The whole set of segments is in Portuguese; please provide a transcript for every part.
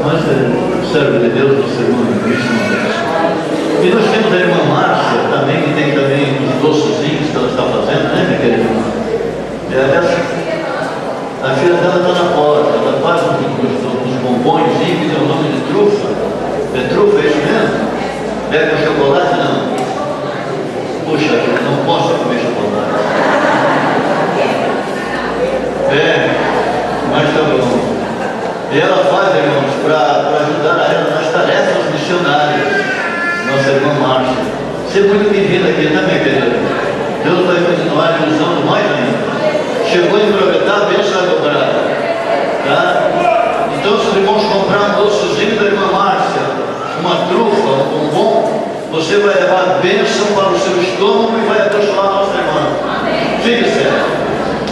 nós, servo de Deus, nosso irmão em Cristo, e nós temos a irmã Márcia também, que tem também os docezinhos que ela está fazendo, né, minha querida irmã? A filha dela está na porta, ela faz uns bombons que tem o nome de trufa. É trufa, é isso mesmo? Pega o chocolate? Não. Puxa, eu não posso comer chocolate. Mas tá bom. E ela faz, irmãos, para ajudar ela nas tarefas missionárias. Nossa irmã Márcia. Você é muito bem-vinda aqui também, querida. Deus vai continuar usando mais ainda. Chegou em aproveitar, a bênção vai dobrar. Tá? Então, se os irmãos comprar um docezinho da irmã Márcia, uma trufa, um bombom, você vai levar a bênção para o seu estômago e vai abençoar a nossa irmã. Fique certo.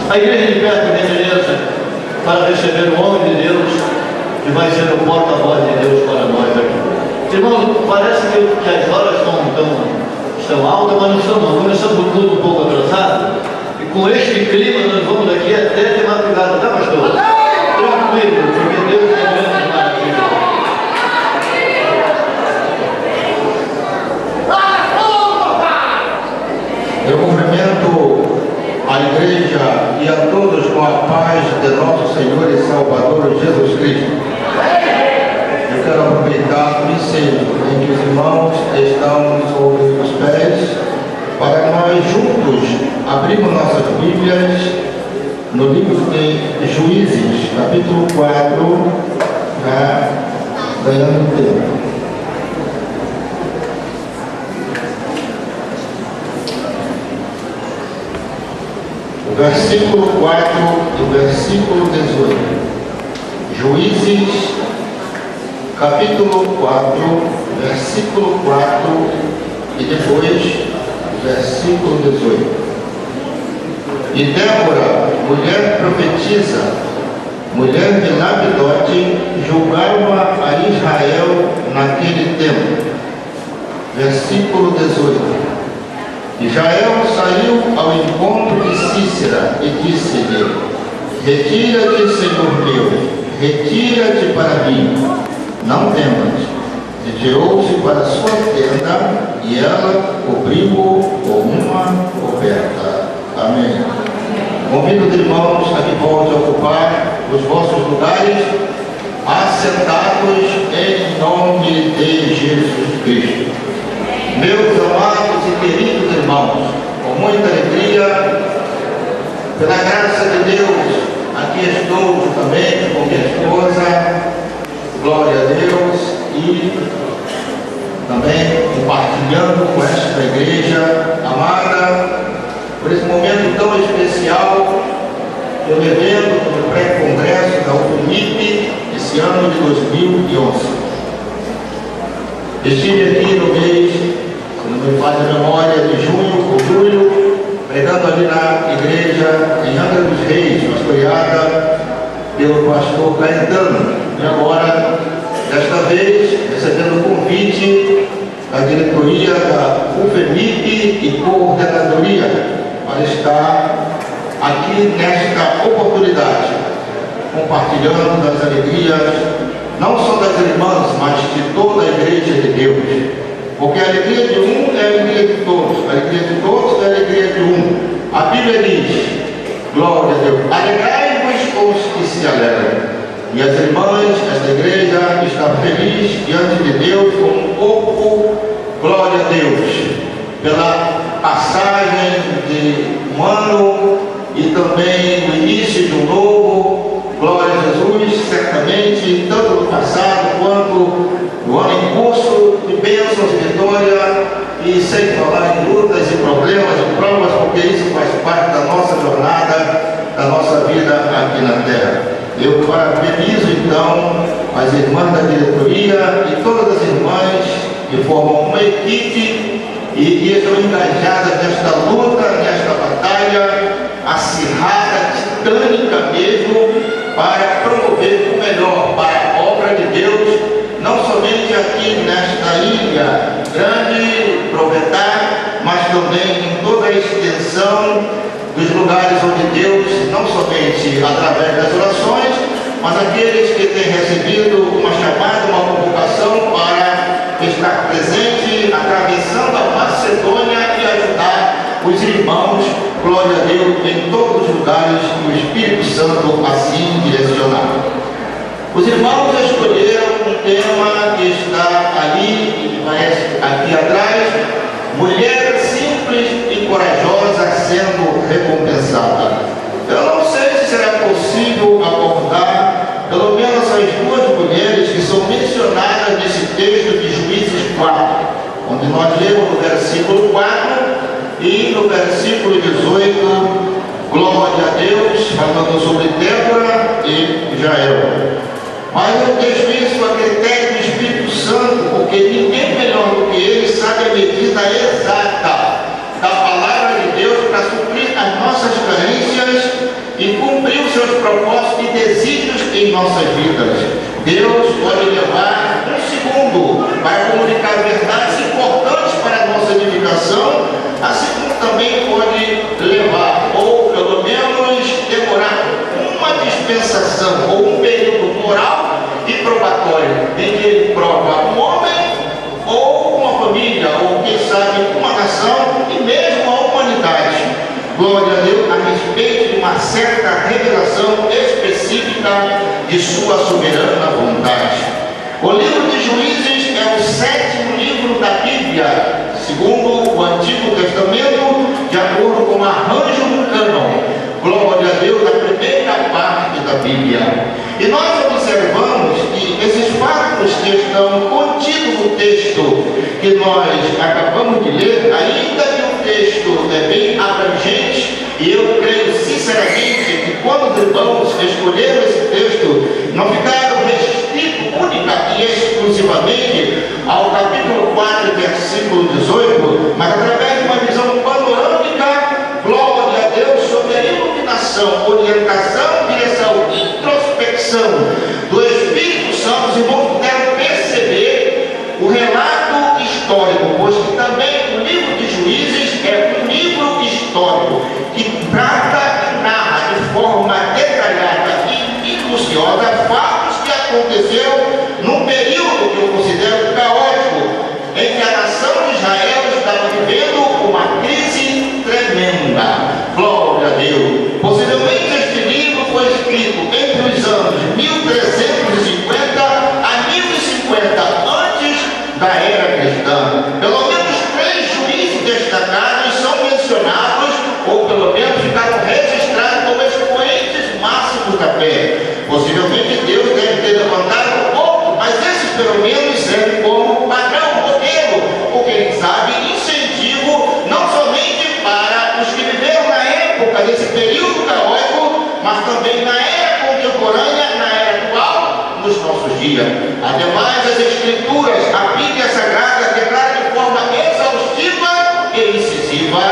A igreja de perto de beleza para receber o homem de Deus, que vai ser o porta-voz de Deus para nós aqui. Irmãos, parece que as horas estão altas, mas não estão não. Começamos o culto um pouco atrasado. Com este clima nós vamos daqui até de madrugada, tá, pastor? Tranquilo, porque Deus é grande maravilha. Eu cumprimento a igreja e a todos com a paz de nosso Senhor e Salvador Jesus Cristo. Eu quero aproveitar o ensejo em que os irmãos estão sobre os pés para nós juntos abrimos nossas Bíblias no livro de Juízes, capítulo 4, ganhando tempo. O versículo 4 e o versículo 18. Juízes, capítulo 4, versículo 4 e depois versículo 18. E Débora, mulher profetisa, mulher de Lapidote, julgava a Israel naquele tempo. Versículo 18. Israel saiu ao encontro de Cícera e disse-lhe: retira-te, Senhor meu, retira-te para mim, não temas. Retirou-se para sua tenda e ela cobriu-o com uma coberta. Amém. Convido os irmãos a que voltem a ocupar os vossos lugares, assentados em nome de Jesus Cristo. Meus amados e queridos irmãos, com muita alegria, pela graça de Deus, aqui estou também com minha esposa, glória a Deus, e também compartilhando com esta igreja amada, por esse momento tão especial, pelo evento, pelo pré-congresso da UFMIP, esse ano de 2011. Estive aqui no mês, se não me falha a memória, de junho ou julho, pregando ali na igreja em Angra dos Reis, pastoreada pelo pastor Caetano. E agora, desta vez, recebendo o convite da diretoria da UFMIP e coordenadoria para estar aqui nesta oportunidade, compartilhando das alegrias, não só das irmãs, mas de toda a igreja de Deus. Porque a alegria de um é a alegria de todos, a alegria de todos é a alegria de um. A Bíblia diz, glória a Deus, alegrai-vos com os que se alegram. E as irmãs, esta igreja está feliz diante de Deus com um corpo, glória a Deus, pela passagem de um ano e também o início de um novo, glória a Jesus, certamente, tanto no passado quanto no ano em curso, de bênçãos e vitória, e sem falar em lutas e problemas e provas, porque isso faz parte da nossa jornada, da nossa vida aqui na terra. Eu parabenizo então as irmãs da diretoria e todas as irmãs que formam uma equipe e que estão engajadas nesta luta, nesta batalha acirrada, titânica mesmo, para promover o melhor para a obra de Deus, não somente aqui nesta ilha grande, Provedar, mas também em toda a extensão dos lugares onde Deus, não somente através das orações, mas aqueles que têm recebido uma chamada irmãos, glória a Deus, em todos os lugares que o Espírito Santo assim direcionar. Os irmãos escolheram um tema que está ali, parece aqui atrás: mulher simples e corajosa sendo recompensada. Eu não sei se será possível abordar pelo menos as duas mulheres que são mencionadas nesse texto de Juízes 4, onde nós lemos no versículo 4 e no versículo 18, glória a Deus, falando sobre Débora e Jael. Mas eu deixo isso a critério do Espírito Santo, porque ninguém melhor do que ele sabe a medida exata da palavra de Deus para suprir as nossas carências e cumprir os seus propósitos e desígnios em nossas vidas. Deus pode levar um segundo para comunicar verdades importantes para a nossa edificação, assim como também pode levar, ou pelo menos demorar, uma dispensação ou um período moral e probatório, em que ele prova um homem ou uma família, ou quem sabe uma nação e mesmo a humanidade. Glória a Deus, a respeito de uma certa revelação específica de sua soberana vontade. O livro de Juízes é o 7º livro da Bíblia, segundo o Antigo Testamento, de acordo com o arranjo do cânon. Glória a Deus, a primeira parte da Bíblia. E nós observamos que esses fatos que estão contidos no texto que nós acabamos de ler, ainda que o texto é bem abrangente, e eu creio sinceramente que quando os irmãos escolheram esse texto, não ficaram restritos única e exclusivamente ao capítulo 4, versículo 18, mas através de uma visão panorâmica, glória a Deus, sobre a iluminação, orientação, direção, introspecção do Espírito Santo, os irmãos puderam perceber o relato histórico, pois que também o livro de Juízes é um livro histórico que trata e narra de forma detalhada e minuciosa fatos que aconteceram num período que eu considero caótico, em que a nação de Israel estava vivendo uma crise tremenda. Glória a Deus. Possivelmente este livro foi escrito entre os anos 1350 a 1050 antes da era cristã. Pelo menos 3 juízes destacados são mencionados, ou pelo menos ficaram registrados como expoentes máximos da fé. Possivelmente Deus deve ter levantado outro, mas esse pelo menos serve como padrão, modelo, porque ele sabe incentivo não somente para os que viveram na época desse período caótico, mas também na era contemporânea, na era atual, nos nossos dias. Ademais, as Escrituras, a Bíblia Sagrada declara de forma exaustiva e incisiva: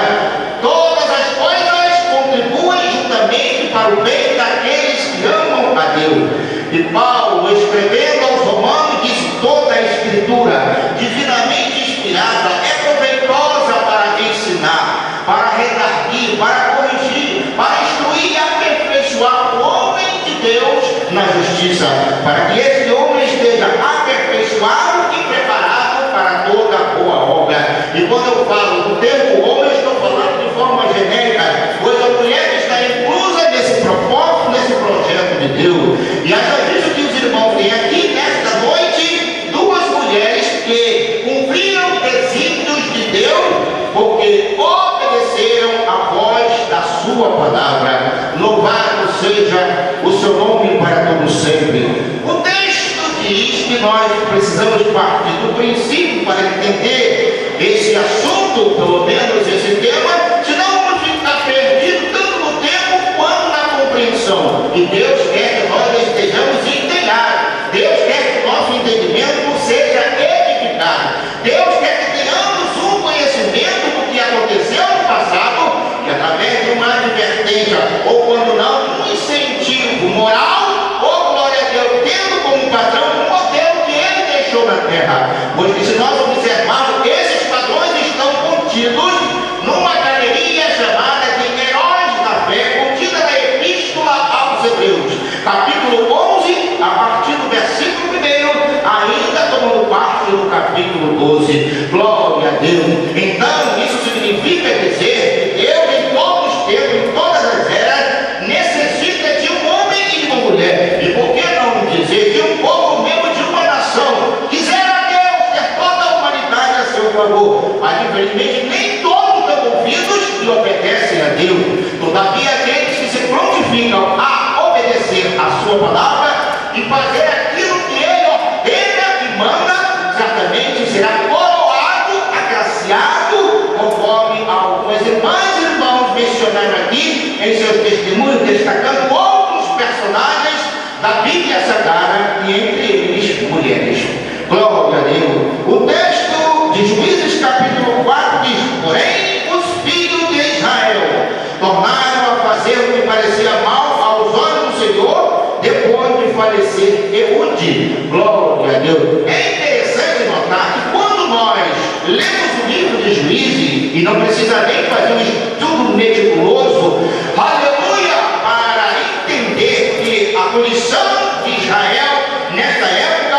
todas as coisas contribuem juntamente para o bem daqueles que amam a Deus. E Paulo, escrevendo aos Romanos, diz: toda a Escritura, divinamente inspirada, é proveitosa para ensinar, para redarguir, para corrigir, para instruir e aperfeiçoar o homem de Deus na justiça, para que esse homem esteja aperfeiçoado e preparado para toda boa obra. E quando eu falo do termo homem, eu estou falando de forma genérica, pois a mulher está inclusa nesse propósito, nesse projeto de Deus. E haja visto que os irmãos têm aqui nesta noite 2 mulheres que cumpriram desígnios de Deus, porque obedeceram a voz da sua palavra. Louvado seja o seu nome para todo sempre. O texto diz que nós precisamos partir do princípio para entender esse assunto, pelo menos esse tema, senão vamos ficar perdidos tanto no tempo quanto na compreensão. E Deus quer que nós estejamos inteirados. Deus quer que o nosso entendimento seja edificado. Deus quer que tenhamos um conhecimento do que aconteceu no passado, e através de uma advertência, ou quando não, um incentivo moral, ou glória a Deus, tendo como padrão um modelo que Ele deixou na terra. Pois que se nós observarmos, esses padrões estão contidos numa galeria chamada de Heróis da Fé, contida na Epístola aos Hebreus, capítulo 11, a partir do versículo 1, ainda tomando parte do capítulo 12. Glória a Deus. Então, isso significa dizer que Glória a Deus. É interessante notar que quando nós lemos o livro de Juízes, e não precisa nem fazer um estudo meticuloso, aleluia, para entender que a punição de Israel nessa época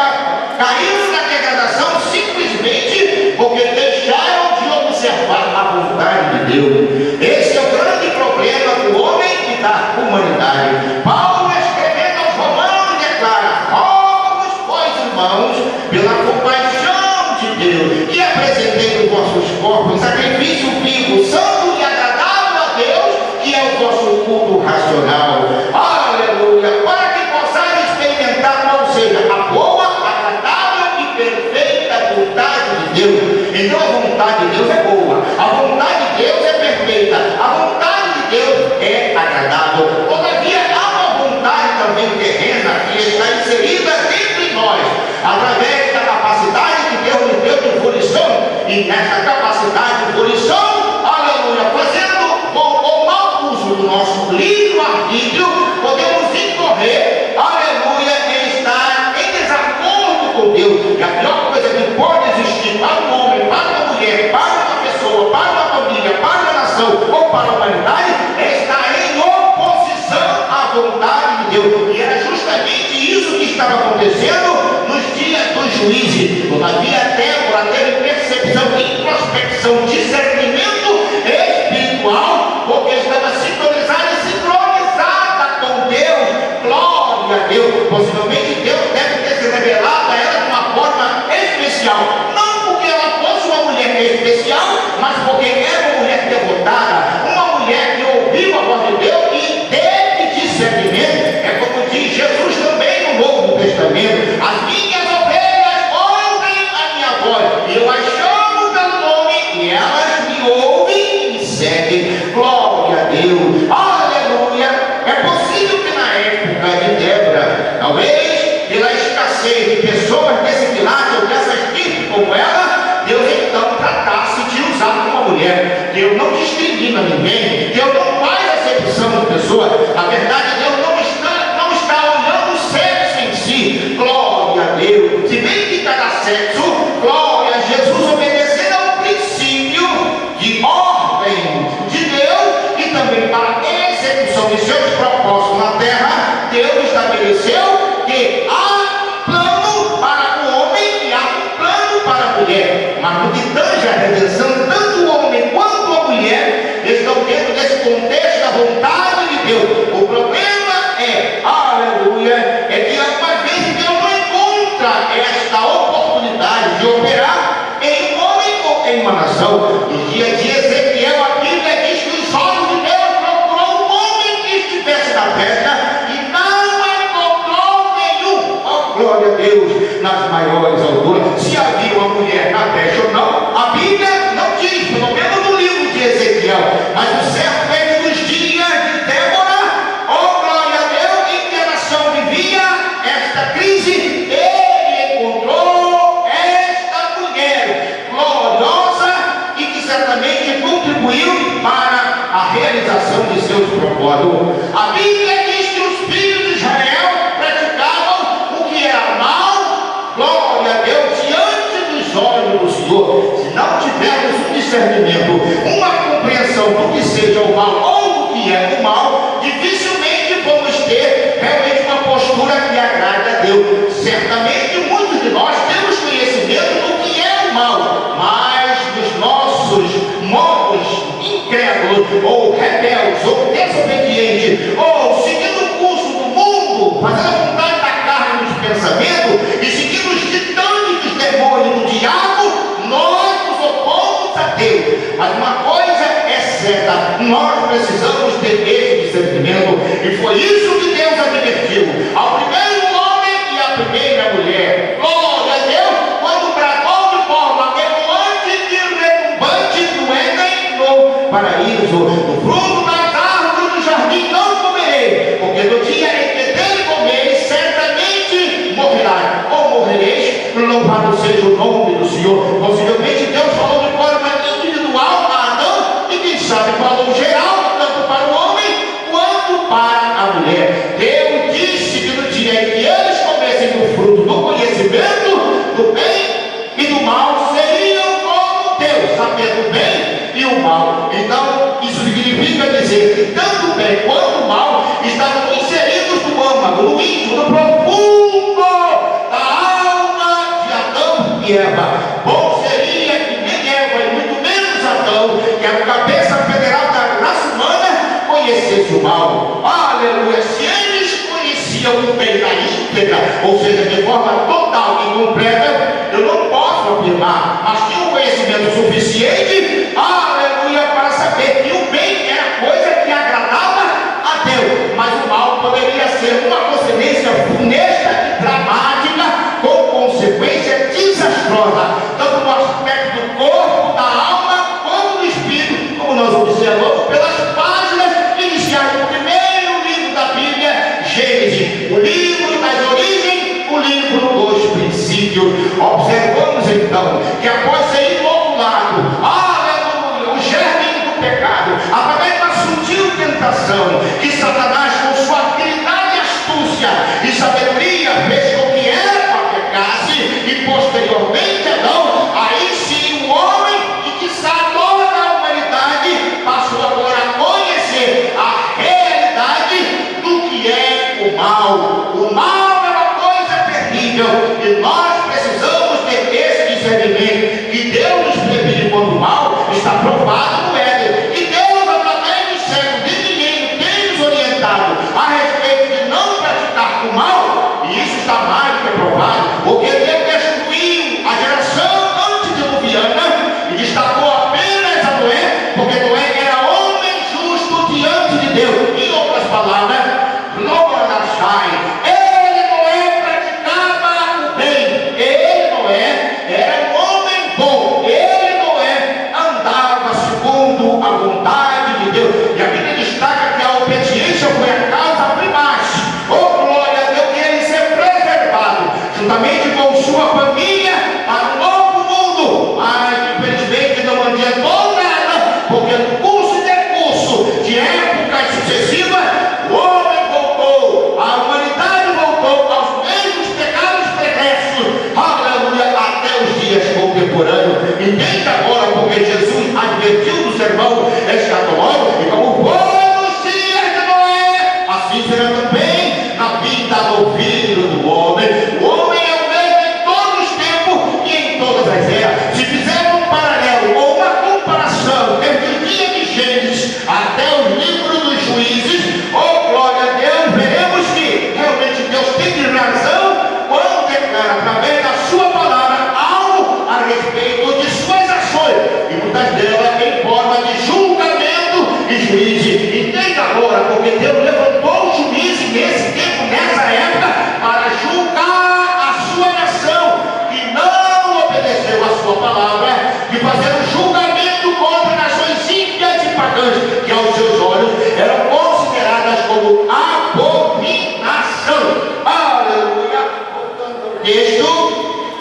caiu na degradação simplesmente porque deixaram de observar a vontade de Deus. Esse é o grande problema do homem e da humanidade. Paulo, escrevendo aos Romanos, declara: rogo-vos, pois, irmãos, pela compaixão de Deus, que apresentei os vossos corpos em sacrifício vivo, santo e agradável a Deus, que é o vosso culto racional. Aleluia! Para que possais experimentar qual seja a boa, agradável e perfeita vontade de Deus. Então a vontade de Deus é boa, a vontade de Deus é perfeita, a vontade de Deus é agradável. Todavia há uma vontade também terrena que está inserida dentro de nós, através da capacidade que Deus nos deu de volição, e nessa capacidade de volição, aleluia, fazendo bom ou mau uso do nosso livre-arbítrio, podemos incorrer, aleluia, em estar em desacordo com Deus. E a pior coisa que pode existir para um homem, para uma mulher, para uma pessoa, para uma família, para uma nação ou para a humanidade é estar em oposição à vontade de Deus. E era justamente isso que estava acontecendo nos dias dos Juízes. Todavia, Débora teve percepção, introspecção, discernimento espiritual, porque estava sintonizada e sincronizada com Deus. Glória a Deus. Possivelmente Deus deve ter se revelado a ela de uma forma especial, não porque ela fosse uma mulher especial, mas porque era uma mulher devotada, uma mulher que ouviu a voz de Deus e teve discernimento. É como diz Jesus também no Novo Testamento: as minhas ovelhas ouvem a minha voz, e eu as chamo pelo nome, e elas me ouvem e me seguem. Glória a Deus. Aleluia. É possível que na época de Débora, talvez pela escassez de pessoas desse quilate ou dessas tipos como ela, Deus então tratasse de usar uma mulher. Deus não discrimina ninguém, Deus não faz acepção de pessoa. Na verdade, Deus não está olhando o sexo em si. Glória a Deus. Se bem que cada sexo, glória a Jesus, obedecendo ao princípio de ordem de Deus e também para a execução de seus propósitos na terra, Deus estabeleceu que há plano para o homem e há um plano para a mulher. Mas no que tange a redenção, tanto o homem quanto a mulher estão dentro desse contexto da vontade de Deus. O problema é, aleluia, é que algumas vezes Deus não encontra esta oportunidade de operar em um homem ou em uma nação. No dia de Ezequiel, a Bíblia diz que os olhos de Deus procurou um homem que estivesse na festa e não encontrou nenhum. Oh, glória a Deus, nas maiores alturas. Se havia uma mulher na festa ou não, a Bíblia não diz, pelo menos no livro de Ezequiel. Mas o certo é que nos dias de Débora, oh glória a Deus, em que a nação vivia esta crise, ele encontrou esta mulher gloriosa e que certamente contribuiu para a realização de seus propósitos. A Bíblia diz que os filhos de Israel praticavam o que era mal, glória a Deus, diante dos olhos do Senhor. Se não tivermos um discernimento, uma compreensão do que seja o mal ou do que é o mal, dificilmente vamos ter realmente uma postura que agrade a Deus. Certamente muitos de nós temos conhecimento do que é o mal, mas nos nossos modos incrédulos, ou rebeldes, ou desobedientes, ou seguindo o curso do mundo, fazendo a vontade da carne nos pensamentos, e seguindo os titãs dos demônios do diabo, nós nos opomos a Deus. Mas uma coisa é certa, nós precisamos ter esse discernimento, e foi isso que Deus advertiu ao primeiro homem e à primeira mulher. Glória a Deus, quando bradou de forma ecoante e retumbante no Éden, no paraíso: do fruto das árvores do jardim não comerei, porque no dia em que dele comereis, certamente morrerás, ou morrereis. Louvado seja o nome do Senhor. Possivelmente Deus falou de forma individual a Adão, e quem sabe falou geral, tanto para o homem quanto para a mulher. Deus disse que no dia em que eles comessem do fruto do conhecimento e Eva. Bom seria que nem Eva, e muito menos Adão, que é a cabeça federal da raça humana, conhecesse o mal. Aleluia! Se eles conheciam o bem na íntegra, ou seja, de forma total e completa, eu não posso afirmar, mas tinha um conhecimento suficiente, aleluia, para saber que o bem era coisa que agradava a Deus, mas o mal poderia ser uma consequência funesta e dramática, com consequência desastrosa, tanto no aspecto do corpo, da alma, como do espírito, como nós observamos pelas páginas iniciais do primeiro livro da Bíblia, Gênesis, o livro das origens, o livro dos princípios. Observamos então que após ser inoculado, aleluia, o germe do pecado, através da sutil tentação que Satanás, com sua habilidade, astúcia e sabedoria, fez com que Eva pecasse, e posteriormente Adão, aí sim o homem, e que toda a humanidade passou agora a conhecer a realidade do que é o mal. O mal é uma coisa terrível, e nós precisamos ter esse discernimento, que Deus nos previne contra o mal, está provado no Éden, e Deus, através dos séculos de ninguém, tem nos orientado a respeito de não praticar o mal, e isso está mais do que provado, porque Deus destruiu a geração antediluviana e destacou apenas a Noé, porque Noé era homem justo diante de Deus. Em outras palavras, ele Noé praticava o bem, ele Noé era um homem bom, ele Noé andava segundo a vontade de Deus, e a Bíblia destaca que a obediência foi a causa primaz, oh glória a Deus, que ele ser preservado, juntamente com sua família, para um novo mundo. Mas infelizmente não adiantou nada, porque no curso e decurso de épocas sucessivas, o homem voltou, a humanidade voltou aos mesmos pecados pregressos, aleluia, até os dias contemporâneos. Entende agora porque Jesus advertiu no sermão escatológico, e como foi nos dias de Noé, assim será também na vida do Filho do Homem. O homem é o mesmo em todos os tempos e em todas as eras. Se fizermos um paralelo ou uma comparação entre o dia de Gênesis até o livro dos Juízes, oh glória a Deus, veremos que realmente Deus tem razão quando declara através da sua palavra algo a respeito de suas ações, e muitas delas em forma de julgamento e juízo. Entenda agora, porque Deus levantou o juízo nesse tempo, nessa época, para julgar a sua nação que não obedeceu a sua palavra, de fazer um julgamento contra nações ímpias e pagãs, que aos seus olhos eram consideradas como abominação. Aleluia. Texto: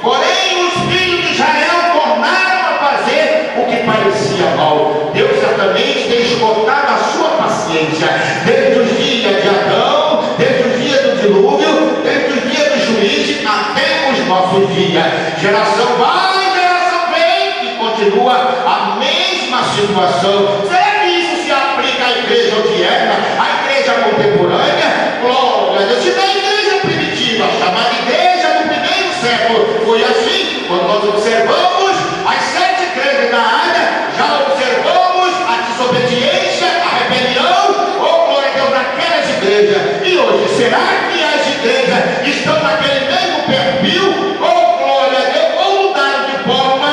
porém os filhos de Israel tornaram a fazer o que parecia mal. Deus certamente tem esgotado a sua paciência desde os dias de Adão, desde os dias do dilúvio, desde os dias do juízo até os nossos dias. Geração vai, geração vem, e continua a mesma situação. Será que isso se aplica à igreja odierna, à igreja contemporânea? Glória a Deus. Se na igreja primitiva, chamada igreja do primeiro século, foi assim, quando nós observamos as 7 igrejas da Ásia, já observamos a desobediência, a rebelião, oh glória a Deus, naquelas igrejas. E hoje, será que as igrejas estão naquele mesmo perfil? Oh glória a Deus, ou mudaram de forma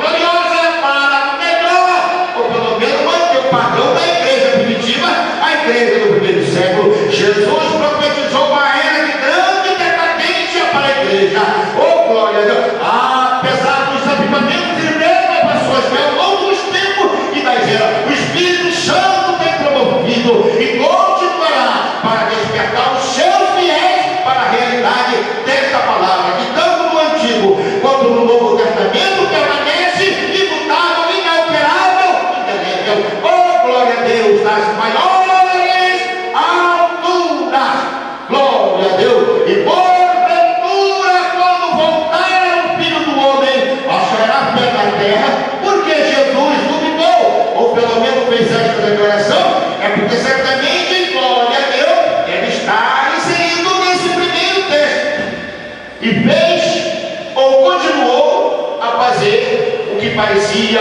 gloriosa para melhor, ou pelo menos manter o padrão da igreja primitiva, a igreja do primeiro século? Jesus profetizou uma era de grande decadência para a igreja. Oh glória a Deus, apesar dos parecia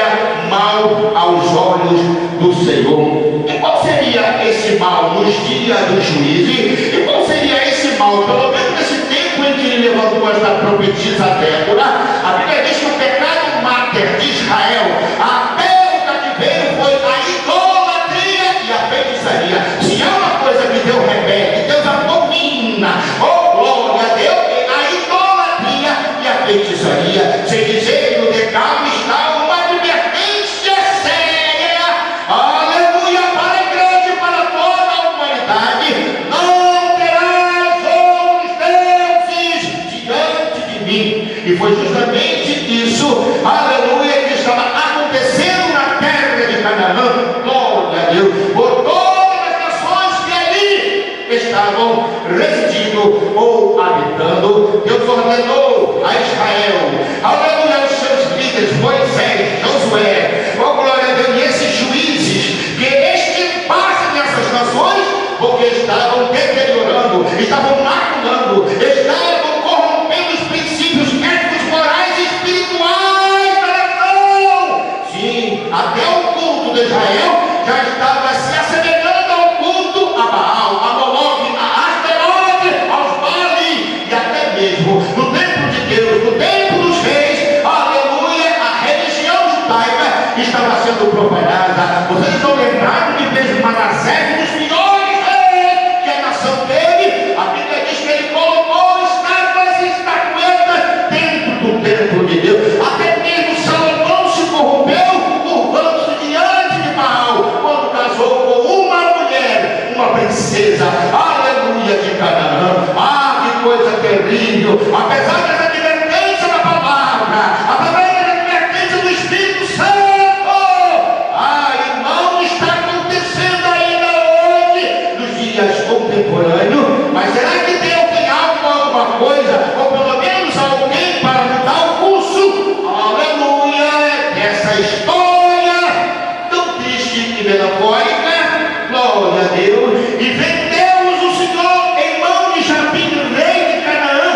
mal aos olhos do Senhor. E qual seria esse mal nos dias dos juízes? E qual seria esse mal, pelo menos nesse tempo em que ele levantou esta profetisa Débora? A Bíblia diz que o pecado máter de Israel até o cativeiro foi a idolatria e a feitiçaria. Se há uma coisa que Deus repete, Deus abomina, oh glória a Deus, é a idolatria e a feitiçaria. Sem dizer que no decálogo está uma advertência séria, aleluia, para a igreja e para toda a humanidade: não terás outros deuses diante de mim. E foi justamente isso, aleluia, que estava acontecendo na terra de Canaã, glória a Deus, por todas as nações que ali estavam residindo ou habitando. Deus ordenou a Israel, aleluia, aos seus líderes, Moisés, Josué, oh glória a Deus, e esses juízes, que extirpassem essas nações, porque estavam deteriorando, estavam maculando, estavam corrompendo os princípios éticos, morais e espirituais da nação. Sim, até o culto de Israel já estava se assemelhando ao culto a Baal, a Moloque, a Asteroide, aos Baali, e até mesmo no templo de Deus, no templo dos reis, aleluia, a religião judaica estava sendo profanada. Vocês estão lembrados que fez Manassés um dos piores reis que a nação teve? A Bíblia diz que ele colocou estátuas e estatuetas dentro do templo de Deus. Até mesmo Salomão se corrompeu, curvando-se diante de Baal, quando casou com uma mulher, uma princesa, aleluia, de Canaã. Ah, que coisa terrível! Apesar das advertências da palavra, apesar das advertências do Espírito Santo, ah, irmão, está acontecendo ainda hoje, nos dias contemporâneos. Mas será que Deus tem algo, alguma coisa, ou pelo menos alguém para mudar o curso, aleluia, dessa história tão triste e melancólica? Glória a Deus. E vendeu-os o Senhor em mão de Jabim, rei de Canaã,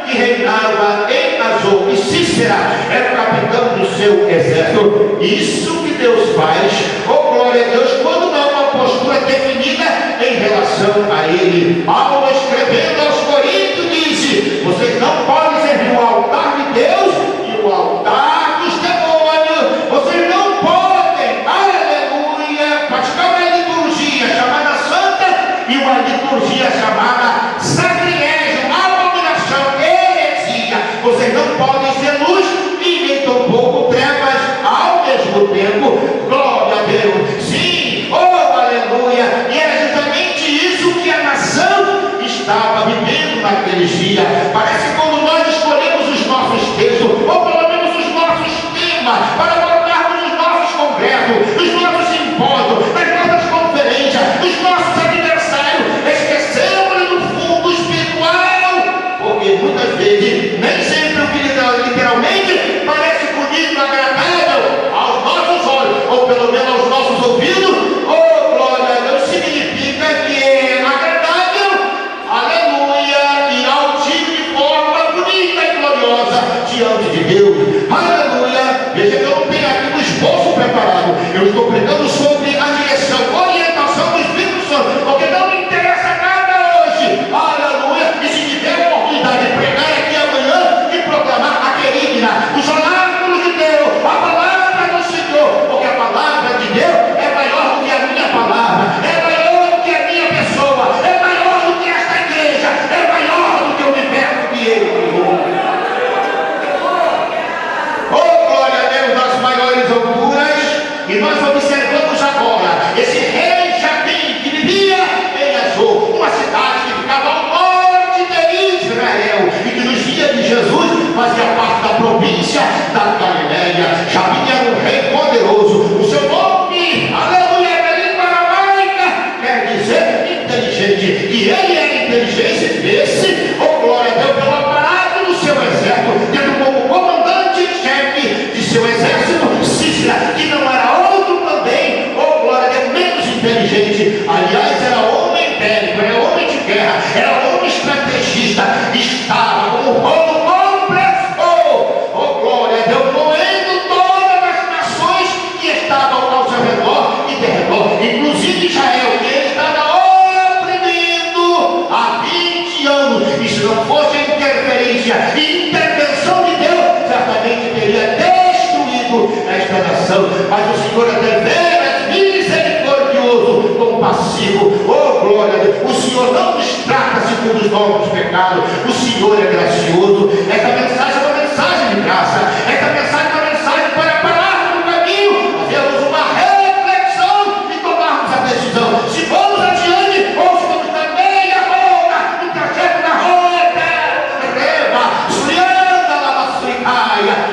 que reinava em Azor, e Sísera era o capitão do seu exército. Isso que Deus faz, oh glória a Deus, quando dá uma postura definida em relação a Ele. Paulo, escrevendo aos Coríntios, disse: vocês não podem servir o altar de Deus e o altar dos demônios. Vocês não podem, aleluia, praticar uma liturgia chamada santa e uma liturgia chamada sacrilégio, abominação, heresia. Vocês não podem ser luz e nem tampouco trevas ao mesmo tempo. Glória a Deus. Sim, oh aleluia. E era justamente isso que a nação estava vivendo naqueles dias. Parece que quando nós escolhemos os nossos textos, ou pelo menos os nossos temas, para colocarmos nos nossos congressos, nos nossos simpósios, nas nossas conferências, nos nossos aniversários, esquecemos do fundo espiritual, porque muitas vezes, nem sempre o que literalmente parece bonito, agradável aos nossos olhos, ou pelo menos aos nossos ouvidos, oh glória a Deus, significa que é agradável, aleluia, e altivo de forma bonita e gloriosa diante de Deus, aleluia. Veja que eu não tenho aqui um esboço preparado, eu estou pregando sobre a direção, orientação do Espírito Santo, porque não me interessa nada hoje, aleluia. E se tiver a oportunidade de pregar aqui amanhã e proclamar a querida, os oráculos de Deus, a palavra do Senhor, porque a palavra de Deus é maior do que a minha palavra, é maior do que a minha pessoa, é maior do que esta igreja, é maior do que o universo que Ele criou. Oh glória a Deus das maiores alturas. E nós observamos agora esse rei Jabim, que vivia em Azor, uma cidade que ficava ao norte de Israel e que nos dias de Jesus fazia parte da província da Galileia. Jabim era um rei poderoso. O seu nome, aleluia, na língua aramaica quer dizer inteligente. E ele era inteligente desse, oh glória a Deus, pelo aparato do seu exército, tendo como comandante-chefe de seu exército Sísera, que não era outro também, oh glória a Deus, menos inteligente. Aliás, era homem bélico, era homem de guerra, era homem estrategista, estava como rolo compressor, oh glória a Deus, moendo todas as contigo esta nação, mas o Senhor é deveras misericordioso, compassivo. Oh glória a Deus, o Senhor não nos trata segundo os nossos pecados, o Senhor é gracioso. Esta mensagem é uma mensagem de graça, esta mensagem é uma mensagem para pararmos no caminho, fazermos uma reflexão e tomarmos a decisão, se vamos adiante ou se vamos na meia volta, no trajeto da rota,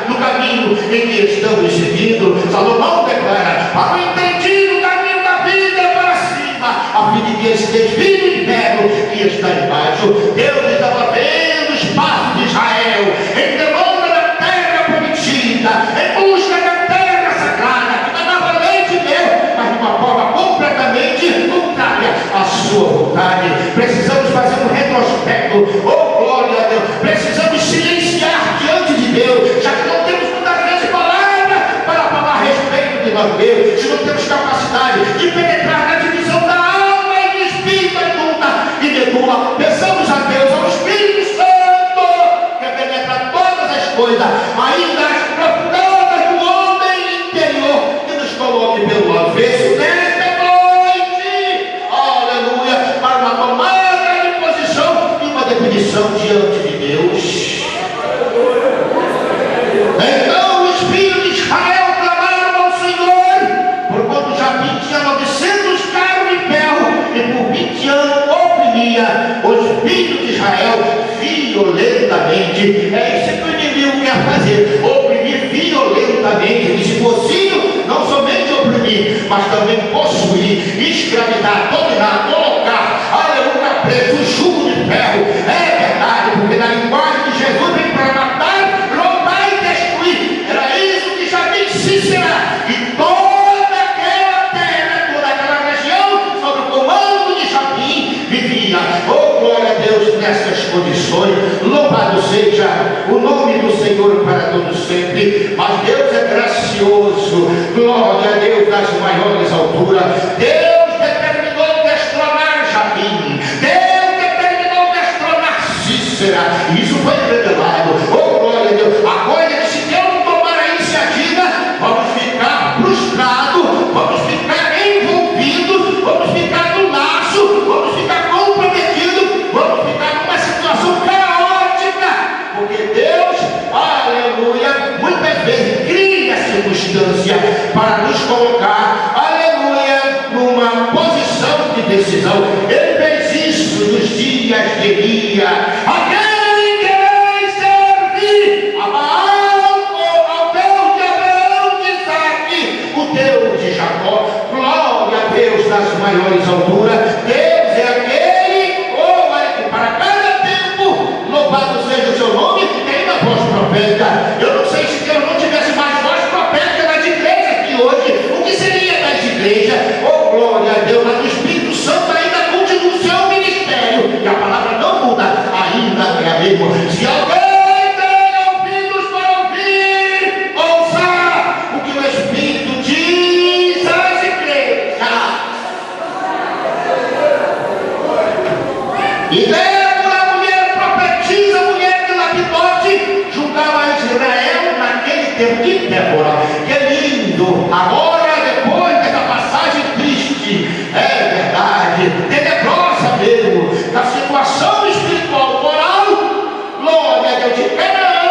no caminho em que estamos seguindo. Salomão declara: para o entendido, o caminho da vida é para cima, a fim de que esse desvio interno que está embaixo. Deus estava vendo os passos de Israel em demanda da terra prometida, em busca da terra sagrada, que mandava leite e mel, mas de uma forma completamente contrária à sua vontade. Precisamos fazer um retrospecto. Oh glória a Deus, precisamos silenciar diante de Deus, já que não temos muitas vezes palavra para falar a respeito de nós mesmos, se não temos capacidade de penetrar na divisão da alma e do espírito e medula. Peçamos a Deus, ao Espírito Santo, que penetra todas as coisas, ainda as profundezas do homem interior, que nos coloque pelo avesso nesta noite, aleluia, para uma tomada de posição e uma definição diante de Deus. Então os filhos de Israel clamaram ao Senhor, porquanto Jabim tinha 900 carros de ferro e por 20 anos oprimia os filhos de Israel violentamente. É isso que o inimigo quer fazer: oprimir violentamente, e se possível, não somente oprimir, mas também possuir, escravizar, dominar, colocar, aleluia, preso o jugo de ferro. É verdade, porque na linguagem de Jesus vem para matar, roubar e destruir. Era isso que Jabim Sísera e toda aquela terra, toda aquela região, sob o comando de Jabim, vivia. Oh glória a Deus nessas condições. Louvado seja o nome do Senhor para todos sempre. Mas Deus é gracioso. Glória a Deus das maiores alturas. Deus determinou destronar Jabim. Deus determinou destronar Sísera. Isso foi revelado. Oh glória a Deus. A coisa que, se Deus não tomar a iniciativa, vamos ficar frustrados, vamos ficar envolvidos, vamos ficar no laço, vamos ficar comprometidos, vamos ficar numa situação caótica, porque Deus, aleluia, muitas vezes cria circunstância para nos colocar, aleluia, numa posição de decisão. Ele fez isso nos dias de Elias. Aquele que vai servir a Baal ou ao Deus de Abraão, de Isaque, o Deus de Jacó. Glória a Deus nas maiores alturas. Deus é aquele, olha, que para cada tempo, louvado seja o seu nome, tem uma voz profética. Eu não sei se Deus não tivesse mais voz profética nas igrejas aqui hoje, o que seria das igrejas? Oh glória a Deus, mas o Espírito Santo ainda continua o seu ministério, e a palavra não muda, ainda é a mesma. Se alguém tem ouvidos para ouvir, ouça o que o Espírito diz às igrejas. E Débora, a mulher profetiza, a mulher de Lapidote, julgava Israel naquele tempo. Que Débora, que lindo! Agora, depois dessa passagem triste, é verdade, tenebrosa mesmo, da situação espiritual, moral, glória a Deus, de Canaã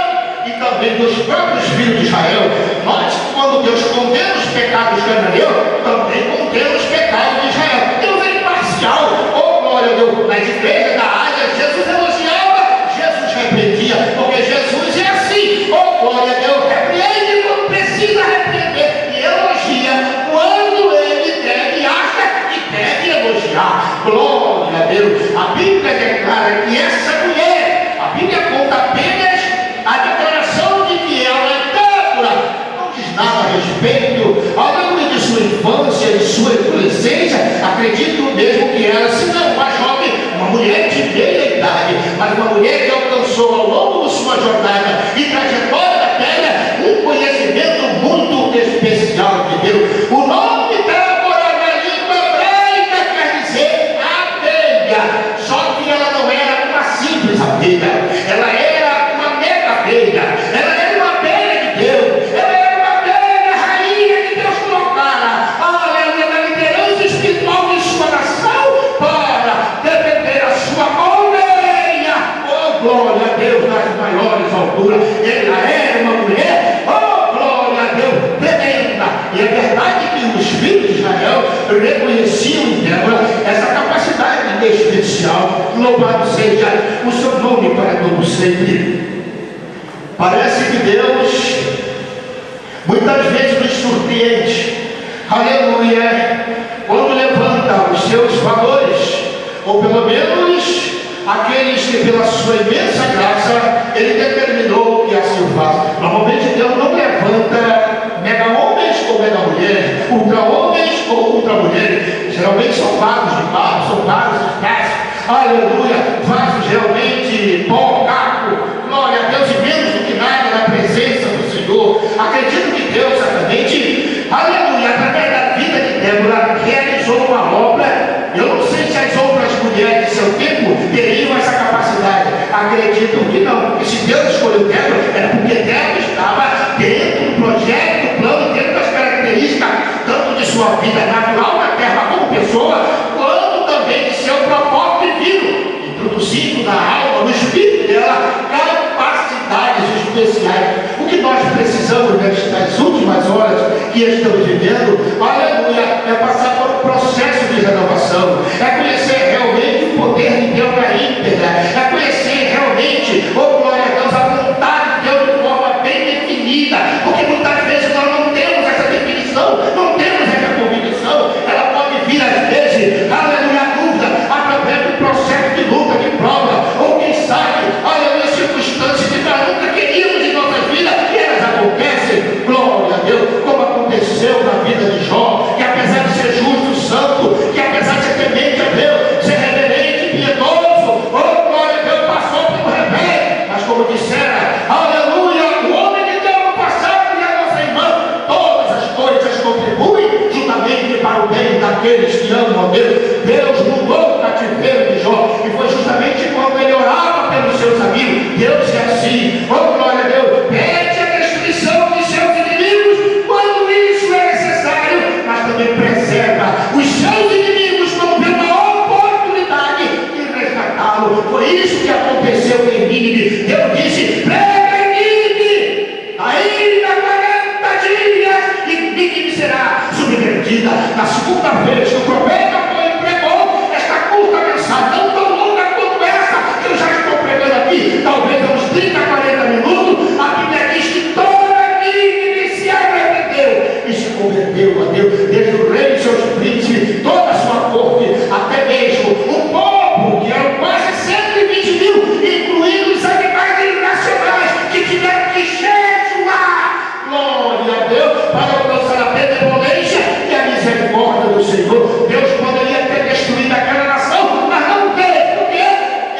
e também dos próprios filhos de Israel. Nós, quando Deus condena os pecados cananeus, também condena os pecados de Israel. Deus é imparcial. Oh glória a Deus, nas igrejas da Ásia, Jesus elogiava, Jesus repreendia, porque Jesus é assim. Oh glória a Deus, repreende quando precisa repreender e elogia quando ele deve, acha e deve elogiar. Glória a Deus. A Bíblia declara que essa mulher, a Bíblia conta apenas a declaração de que ela é Débora, não diz nada a respeito, aleluia, de sua infância, de sua adolescência. Acredito mesmo que ela, se não uma jovem, uma mulher de meia idade, mas uma mulher que alcançou ao longo de sua jornada e trajetória da terra um conhecimento muito especial de Deus. O nome Débora na língua hebraica quer dizer abelha, só que ela não era uma simples abelha, ela era uma mega abelha, ela era uma abelha de Deus, ela era uma abelha especial. Louvado seja o seu nome para todo sempre. Parece que Deus muitas vezes nos surpreende, aleluia, quando levanta os seus valores, ou pelo menos aqueles que pela sua imensa graça Ele determinou que assim o faça. Normalmente Deus não levanta mega homens ou mega mulheres, ultra homens ou ultra mulheres. Geralmente são vasos de barro, são vasos de espécie, aleluia, vasos realmente pó, caco, glória a Deus, e menos do que nada na presença do Senhor. Acredito que Deus certamente, aleluia, através da vida de Débora, realizou uma obra. Eu não sei se as outras mulheres de seu tempo teriam essa capacidade. Acredito que não, porque se Deus escolheu Débora, era porque Débora estava dentro do projeto, do plano, dentro das características, tanto de sua vida natural na terra como pessoa, quanto também de seu propósito divino, introduzindo na alma, no espírito dela, capacidades especiais. O que nós precisamos nestas últimas horas que estamos vivendo, aleluia, é passar por um processo de renovação, é conhecer realmente o poder de Deus na íntegra, é conhecer realmente, oh glória a Deus, a vontade de Deus de forma bem definida, porque muitas vezes nós não temos essa definição, não temos essa convicção. Ela pode vir às vezes, aleluia, a dúvida, através do processo de luta, de prova, ou quem sabe, aleluia, circunstâncias que nós nunca queríamos em nossas vidas, e elas acontecem, glória a Deus, como aconteceu na vida de Jó, que apesar de ser justo, santo, que apesar de ser temente a Deus, ser reverente, piedoso, oh glória a Deus, passou pelo revés, mas como dissera, aleluia, o homem de Deus no passado e a nossa irmã, todas as coisas contribuem juntamente para o bem daqueles que amam a Deus. Deus mudou o cativeiro de Jó, e foi justamente quando ele orava pelos seus amigos. Deus é assim, oh glória a Deus, pede a destruição de seus inimigos quando isso é necessário, mas também preserva os seus inimigos quando vê uma oportunidade de resgatá-lo. Foi isso que aconteceu em Nínive. Deus disse: prega em Nínive, ainda 40 dias e Nínive será subvertida. Na segunda vez que o profeta foi e pregou esta curta mensagem, não tão longa quanto essa que eu já estou pregando aqui, talvez uns 30, 40 minutos, a Bíblia diz que toda Nínive se arrependeu e se converteu a Deus, desde o rei e seus príncipes, toda a sua corte, até mesmo o povo, que eram quase 120 mil, incluindo os animais irracionais, que tiveram que jejuar, glória a Deus, para alcançar a benevolência e a misericórdia do Senhor. Deus poderia ter destruído aquela nação, mas não teve, porque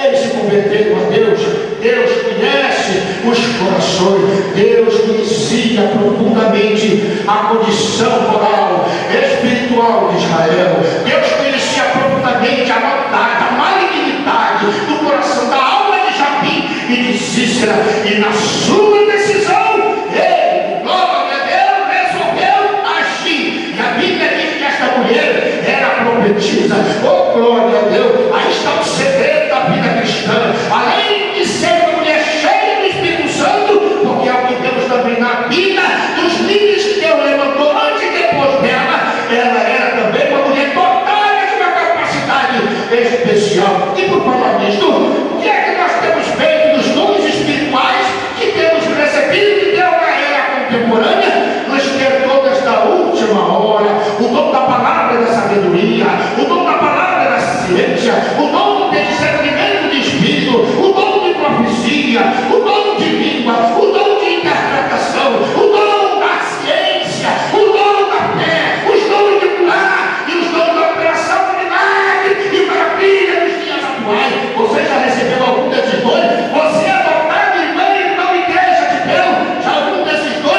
eles se converteram a Deus. Deus conhece os corações, Deus conhecia profundamente a condição moral, espiritual de Israel. Deus conhecia profundamente a maldade, a malignidade do coração, da alma de Jabim e de Sísera, e na sua decisão, ele, glória a Deus, resolveu agir. E a Bíblia diz que esta mulher era profetisa. Oh glória a Deus, aí está o segredo da vida cristã. Além de ser uma mulher cheia do Espírito Santo, porque é o que temos também na vida dos líderes que Deus levantou antes e depois dela, ela era também uma mulher dotada de uma capacidade especial. E por falar nisto, o que é que nós temos feito dos dons espirituais que temos recebido de Deus na era contemporânea? Nos ter toda esta última hora, o dom da palavra da sabedoria, o dom da palavra da ciência, o dom do discernimento de espírito, o dom de profecia, o dom de língua, o dom de interpretação, o dom da ciência, o dom da fé, os dons de curar e os dons da operação de milagre e maravilha dos dias atuais. Você já recebeu algum desses dons? Você é adotado irmã e não igreja de Deus? Já algum desses dons?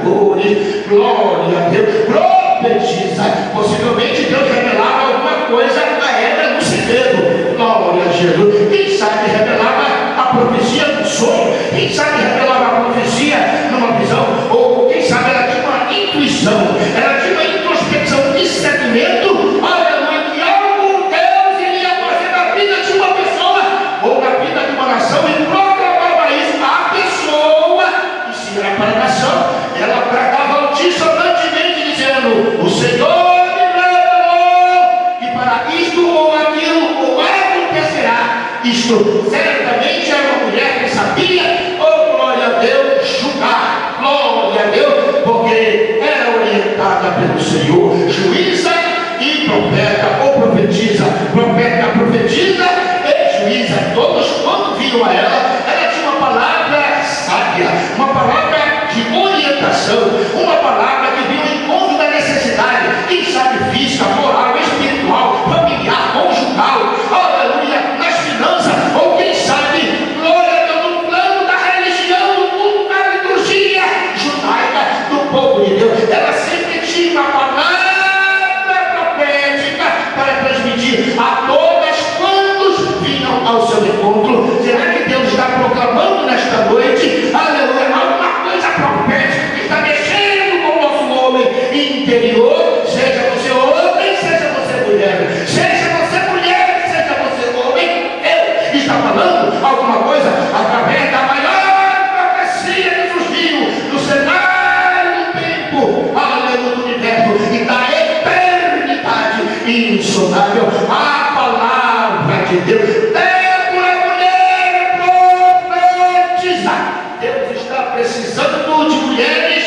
cores. Glória a Deus. Profetiza. Possivelmente Deus revelava alguma coisa a ela no segredo. Glória a Jesus. Quem sabe revelava a profecia no sonho. Quem sabe revelava a profecia numa visão. Ou quem sabe ela tinha uma intuição. Ela tinha uma introspecção, discernimento. Aleluia. Que algo Deus iria fazer na vida de uma pessoa ou na vida de uma nação e proclamava isso à pessoa. E se era para a nação, ela bradava altissonantemente dizendo: o Senhor me revelou que para isto ou aquilo ou acontecerá. Isto certamente era uma mulher que sabia, oh glória a Deus, julgar, glória a Deus, porque era orientada pelo Senhor. Juíza e profeta, ou profetiza. Profeta profetiza e juíza. Todos quando viram a ela tinha uma palavra sábia, uma palavra de orientação, uma palavra que viu o encontro da necessidade, quem sabe física, moral, espiritual, familiar, conjugal, aleluia, nas finanças, ou quem sabe, glória a Deus, no plano da religião, no mundo da liturgia judaica do povo de Deus. Ela sempre tinha uma palavra profética para transmitir a todas quantos vinham ao seu encontro. Será que Deus está proclamando nesta noite, aleluia, alguma coisa profética que está mexendo com o nosso homem interior? Seja você homem, seja você mulher, seja você mulher, seja você homem, Deus está falando alguma coisa através da maior profecia que surgiu no cenário do tempo, aleluia, do universo e da eternidade insondável, a palavra de Deus. Débora, mulher, profetiza. Deus está precisando de mulheres.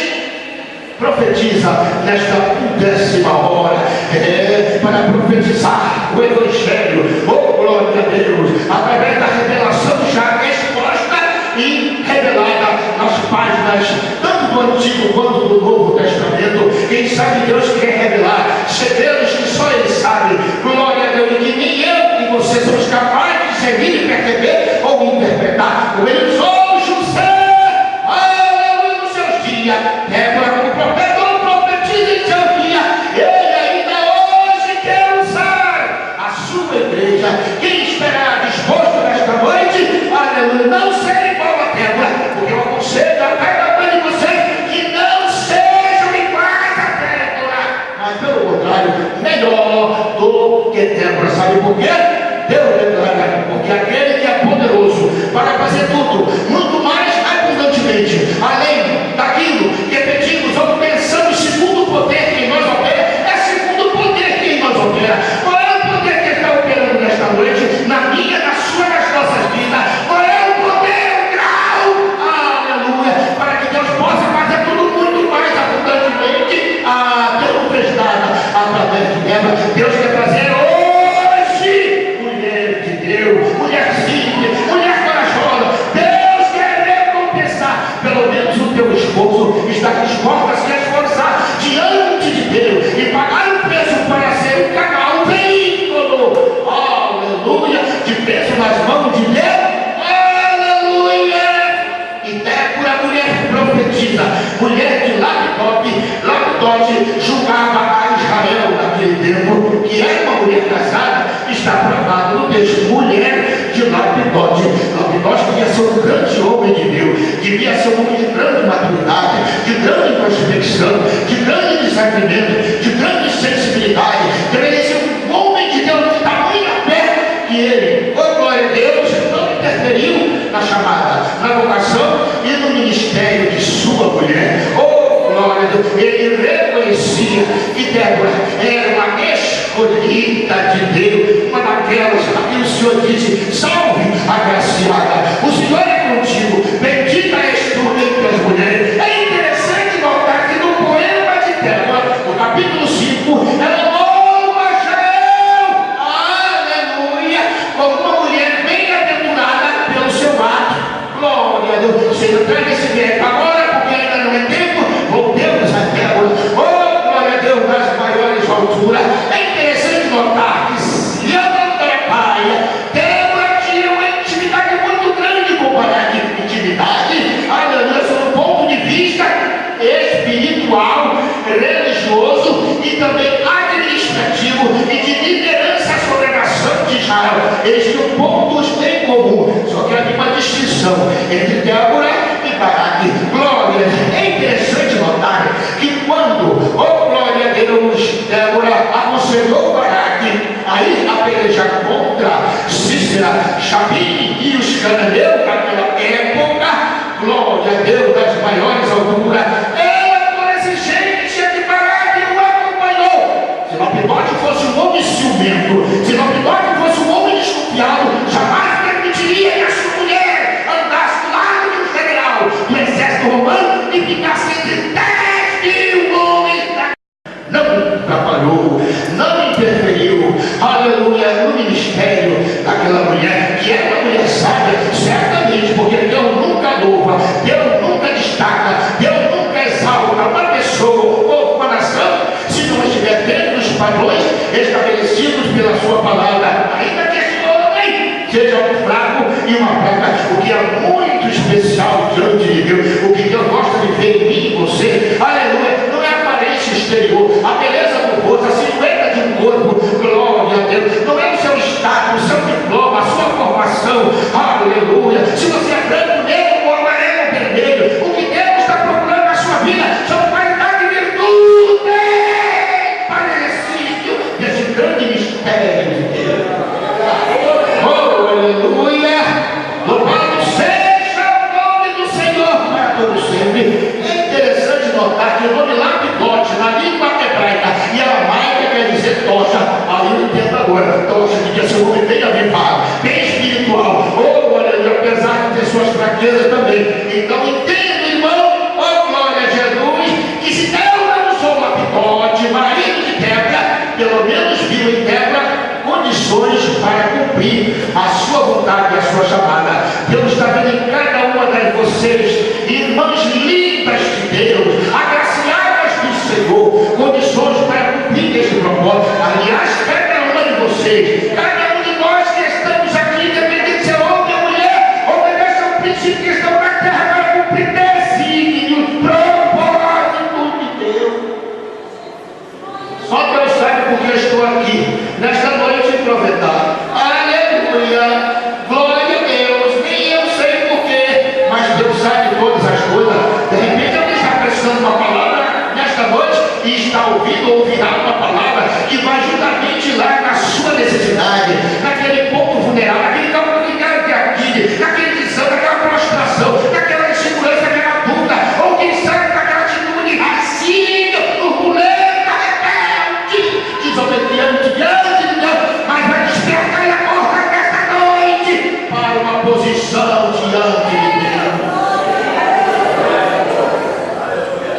Profetiza nesta 10ª hora, para profetizar o Evangelho, oh glória a Deus, através da revelação já exposta e revelada nas páginas tanto do Antigo quanto do Novo Testamento. Quem sabe Deus quer revelar segredos que só Ele sabe, glória a Deus, e que nem eu e você somos capazes de seguir e perceber ou interpretar. Como Ele usou José, aleluia, nos seus dias, Débora como profeta ou profetiza em seu dia, Ele ainda hoje quer usar a sua igreja. Quem esperar disposto nesta noite, aleluia, não ser igual a Débora, porque eu aconselho a cada um de vocês que não sejam iguais a Débora, mas pelo contrário, melhor do que Débora. Sabe por quê? Deus declara, porque aquele que é poderoso para fazer tudo, muito mais abundantemente, além daquilo que pedimos ou pensamos, segundo o poder que em nós opera, é segundo o poder que em nós opera. Qual é o poder que está operando nesta noite, na minha, na sua, nas nossas vidas? Qual é o poder, o grau, aleluia, para que Deus possa fazer tudo muito mais abundantemente? Deus não fez nada através de Débora. Deus quer trazer hoje mulher de Deus, mulher simples, mulher corajosa. Deus quer recompensar pelo menos o teu esforço. Está disposto a se esforçar diante de Deus e pagar o preço para ser um canal, um veículo, aleluia, de peso nas mãos de Deus, aleluia. E Débora, mulher profetiza, mulher de Lapidote, julgava a Israel naquele tempo, que era uma mulher casada. Está provado no texto, mulher de Lapidote. Lapidote devia ser um grande homem de Deus, devia ser um homem de grande maturidade, de grande introspecção, de grande discernimento, de grande sensibilidade. Deveria ser um homem de Deus de tamanho aberto que ele, oh glória a Deus, não interferiu na chamada, na vocação e no ministério de sua mulher. Oh glória a Deus, ele reconhecia que Débora era uma escolhida de Deus, uma daquelas a quem o Senhor disse: salve agraciada, o Senhor é contigo, bendita és tu entre as mulheres. É interessante notar que no poema de Débora, no capítulo 5, ela louva Jael, aleluia, como uma mulher bem-aventurada pelo seu ato. Glória a Deus. Senhor, traga esse verbo agora, porque ainda não é tempo. Voltemos a Débora. Oh glória a Deus, nas maiores alturas. É interessante notar que se eu não trabalho, Débora tinha uma intimidade muito grande comparada à intimidade, aleluia, sob o ponto de vista espiritual. Deus, Débora aconselhou Baraque a ir a pelejar contra Sísera, Jabim e os cananeus naquela época. Glória a Deus das maiores alturas. Ela, por exigência de Baraque, o acompanhou. Se Lapidote fosse um homem ciumento, se Lapidote fosse um homem desconfiado, jamais permitiria que a sua mulher andasse do lado de um general do exército romano e ficasse entre 10.000 homens. Não atrapalhou, não interferiu, aleluia, no ministério daquela mulher, que era uma mulher sábia, certamente, porque Deus nunca louva, Deus nunca destaca, Deus nunca exalta uma pessoa ou uma nação, se não estiver dentro dos padrões estabelecidos pela sua palavra, ainda que esse homem seja um fraco e uma fraca, o que é muito especial diante de Deus, o que Deus gosta de ver em mim e você, aleluia, não é a aparência exterior, a beleza do rosto, a silhueta de um corpo, glória a Deus, não é o seu status, o seu diploma, a sua formação, aleluia. Se você é branco, negro, ou amarelo, vermelho, o que Deus está procurando na sua vida são qualidade e virtude para exercício desse grande mistério de Deus. Oh, aleluia, louvado seja o nome do Senhor para todos sempre. É interessante notar que o nome Lapidote na língua hebraica e aramaica quer dizer tocha. Aí eu entendo agora, tocha de que esse homem bem avivado, bem espiritual, oh, aleluia, apesar de ter suas fraquezas também. Então entendo, irmão, oh, glória a Jesus, que se Deus não usou Lapidote, marido de Débora, pelo menos viu em Débora condições para cumprir a sua vontade e a sua chamada. Deus está vendo em cada uma de vocês, irmãs lindas de Deus, agraciadas do Senhor, condições para cumprir esse propósito. Aliás, cada uma de vocês, cada um de nós que estamos aqui, independente se é homem ou mulher, obedece ao princípio que estão na terra para cumprir desígnio, propósito de Deus. Só Deus sabe porque eu estou aqui nesta noite profetizando. Aleluia, glória a Deus. Nem eu sei porquê, mas Deus sabe todas as coisas. De repente alguém está prestando uma palavra nesta noite e está ouvindo ou ouvirá uma palavra que vai justamente lá na sua necessidade, naquele ponto vulnerável, naquele campo que quer ter aqui, naquele desânimo, naquela prostração, naquela insegurança, naquela dúvida, ou quem sabe naquela atitude racinha, turbulenta, rebelde, desobediente diante de Deus, mas vai despertar e acordar nesta noite para uma posição diante de Deus.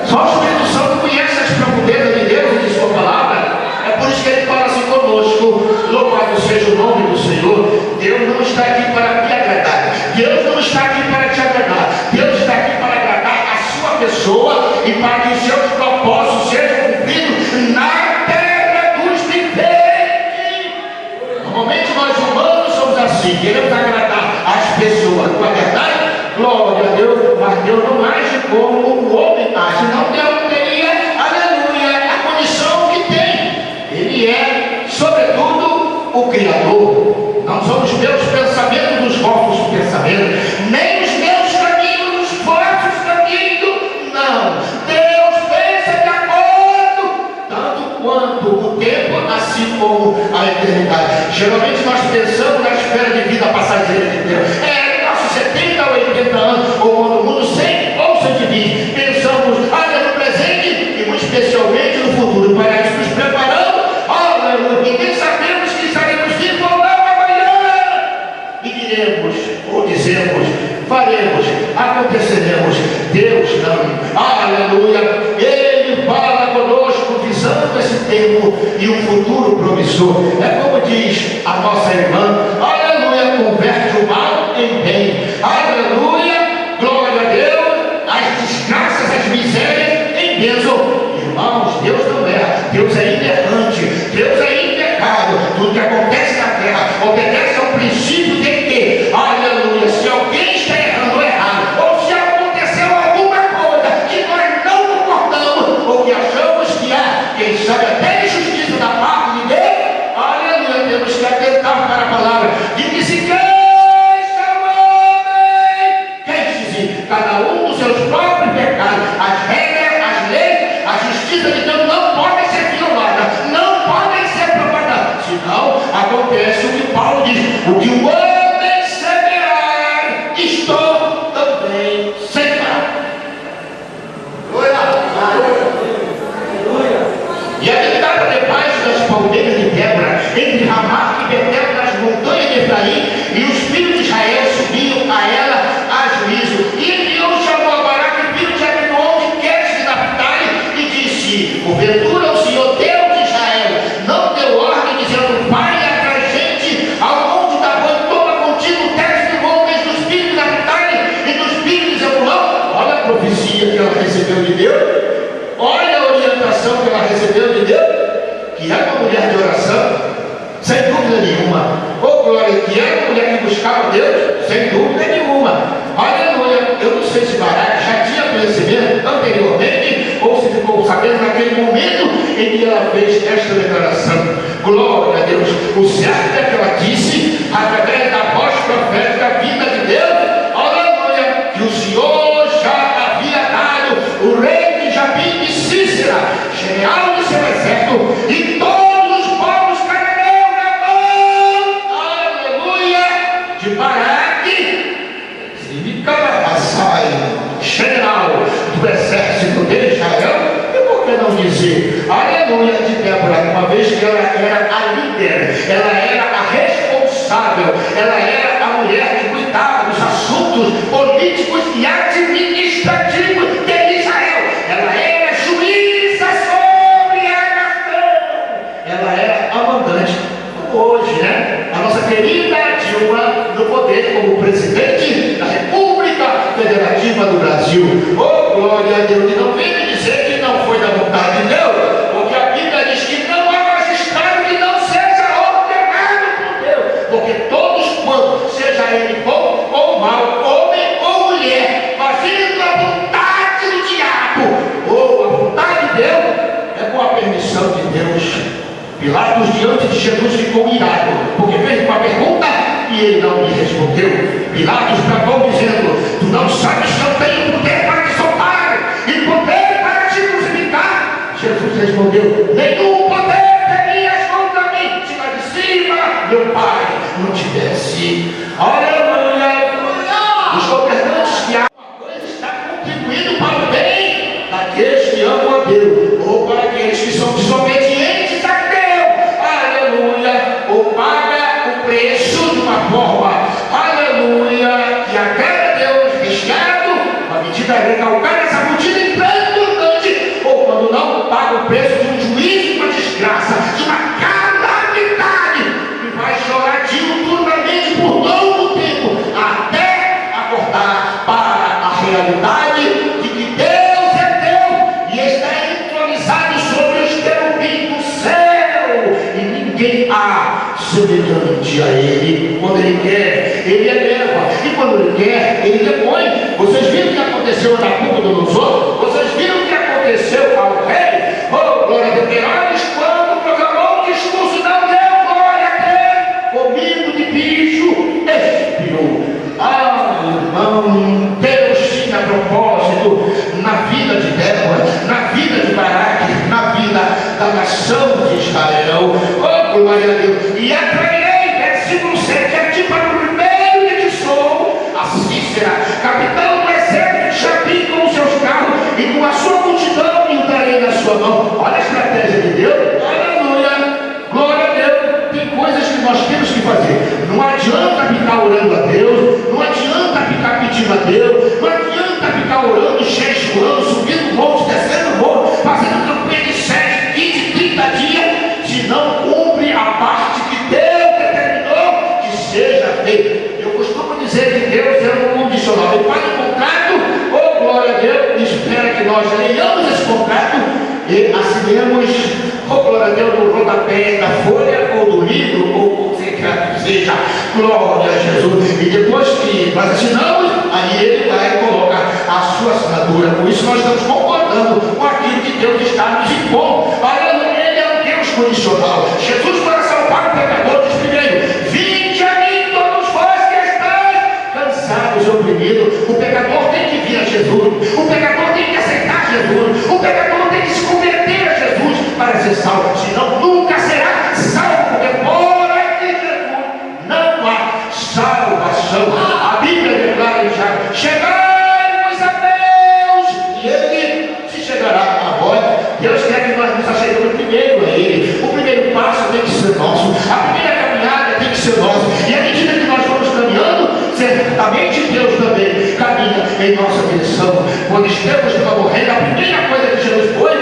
Só o Espírito Santo conhece as profundezas de Deus e de sua palavra. É por isso que ele fala assim conosco. Louvado seja o nome do Senhor. Deus não está aqui para te agradar, Deus não está aqui para te agradar, Deus está aqui para agradar a sua pessoa e para que os seus propósitos sejam cumpridos na terra dos viventes. Normalmente nós humanos somos assim, queremos agradar as pessoas, não é verdade? Glória a Deus, mas Deus não age como o homem age, não Deus teria, aleluia, a condição que tem. Ele é, sobretudo, o Criador. Não são os meus pensamentos os vossos pensamentos, nem os meus caminhos os vossos caminhos, não. Deus pensa de acordo, tanto quanto o tempo, assim como a eternidade. Geralmente nós pensamos na esfera de vida passageira de Deus. Nossos 70 ou 80 anos, ou quando o mundo 100 ou 120, pensamos no presente e muito especialmente no futuro. Para isso nos preparamos, aleluia, e nem sabemos que estaremos vivos ou não amanhã. E diremos, ou dizemos, faremos, aconteceremos. Deus não, aleluia, Ele fala conosco visando esse tempo e um futuro promissor. É como diz a nossa irmã, aleluia, converte o mal em bem, aleluia, glória a Deus, as desgraças, as misérias em bênção. Irmãos, Deus não erra, Deus é inerrante, Deus é impecável. Tudo que acontece na terra obedece ao princípio de que, aleluia, se alguém está errando ou errado, ou se aconteceu alguma coisa que nós não concordamos, ou que achamos que há, quem sabe até injustiça da parte de Deus, aleluia, temos que atentar para a palavra de que se queixa o homem, queixe-se, cada um dos seus próprios pecados, as regras, as leis, a justiça de Deus não podem ser violadas. O que o homem semear, isto também semeará. E habitada debaixo das palmeiras de Débora, entre Ramá e Betel, nas montanhas de Efraim, e os filhos de Israel subiam a ela a juízo. E enviou chamou a Baraque, filho de Abinoam, de Queres de Naphtali, e disse: porventura o Senhor Deus de Israel não deu ordem, dizendo: vai atrás gente ao monte da Boi, toma contigo 10 mil homens dos filhos de Naphtali e dos filhos de Zebulão. Olha a profecia que ela recebeu de Deus. Olha a orientação que ela recebeu de Deus, que era uma mulher de oração, sem dúvida nenhuma. Oh glória, que era uma mulher que buscava Deus, sem dúvida nenhuma. Aleluia. Eu não sei se Baraque já tinha conhecimento anteriormente, ou se ficou sabendo naquele momento em que ela fez esta declaração. Glória a Deus. O certo é que ela disse, através da voz profética vinda de Deus, aleluia, que o Senhor já havia dado o rei Jabim de Cícera, general do seu exército, e todos os povos cananeus na mão, aleluia, de Baraque, significava Assai, general do exército de Israel. E por que não dizer, aleluia, de Débora, uma vez que ela era a líder, ela era a responsável, ela era a mulher que cuidava dos assuntos políticos e administrativos de Israel. Ela era juíza sobre a nação. Ela era a mandante. Hoje, né? A nossa querida Dilma no poder como presidente da República Federativa do Brasil. Oh, glória a Deus. E não vem me dizer que não foi da vontade de Deus, porque a Bíblia diz que não há magistrado que não seja ordenado por Deus, porque todos quantos, seja ele bom ou mau, homem ou mulher, fazendo a vontade do diabo ou a vontade de Deus, é com a permissão de Deus. Pilatos diante de Jesus ficou irado, porque fez uma pergunta e ele não lhe respondeu. Pilatos bravou dizendo: tu não sabes que eu tenho poder para te soltar e poder para te crucificar? Jesus respondeu: nenhum poder terias contra mim, se lá de cima meu Pai não te desse. Aleluia! Os governantes que há uma coisa está contribuindo para o bem daqueles que amam a Deus, ou para aqueles que são desobedientes a Deus. Aleluia! Ou paga o preço de uma forma, aleluia, que agrada a Deus, recheado, uma medida recalcada, essa medida impressionante, ou quando não, paga o preço de um juízo, de uma desgraça, de uma calamidade, e vai chorar diuturnamente por longo tempo, até acordar para a realidade de que Deus é Deus e está entronizado sobre os querubins do céu, e ninguém há semelhante a Ele. Quando Ele quer, Ele eleva, e quando Ele quer, Ele depõe. Vocês viram o que aconteceu na Nabucodonosor? Vocês viram o que aconteceu ao rei? Oh, glória a Deus! Herodes, quando proclamou o discurso, não deu glória a Deus, comido de bicho, expirou. Ah, irmão, Deus tinha propósito na vida de Débora, na vida de Baraque, na vida da nação de Israel. Oh, glória a Deus! E atrairei, versículo 7, a ti para o primeiro que te sou, a Cícera, capitão do exército de Jabim, com seus carros e com a sua multidão, e o darei na sua mão. Olha a estratégia de Deus. Aleluia! Glória a Deus! Tem coisas que nós temos que fazer. Não adianta ficar orando a Deus, não adianta ficar pedindo a Deus, não adianta ficar orando, jejuando, subindo o monte, descendo o monte, fazendo campanha de 7, 15, 30 dias, se não cumpre a parte que Deus determinou que seja feita. Eu costumo dizer que Deus é um condicional. Ele faz um contrato, oh glória a Deus, espera que nós leiamos esse contrato e assinemos, oh glória a Deus, no rodapé da folha ou do livro, ou seja, glória a Jesus. E depois que nós assinamos, aí Ele vai e coloca a sua assinatura. Por isso nós estamos concordando com aquilo que Deus está nos impondo. Ele é um Deus condicional. Jesus, para salvar o pecador, diz primeiro: vinde a mim todos vós que estáis cansados e oprimidos. O pecador tem que vir a Jesus, o pecador tem que aceitar Jesus, o pecador tem que se converter a Jesus para ser salvo, senão nunca será salvo, porque fora de Jesus não há nossa missão. Quando Estevão estava morrendo, a primeira coisa que Jesus foi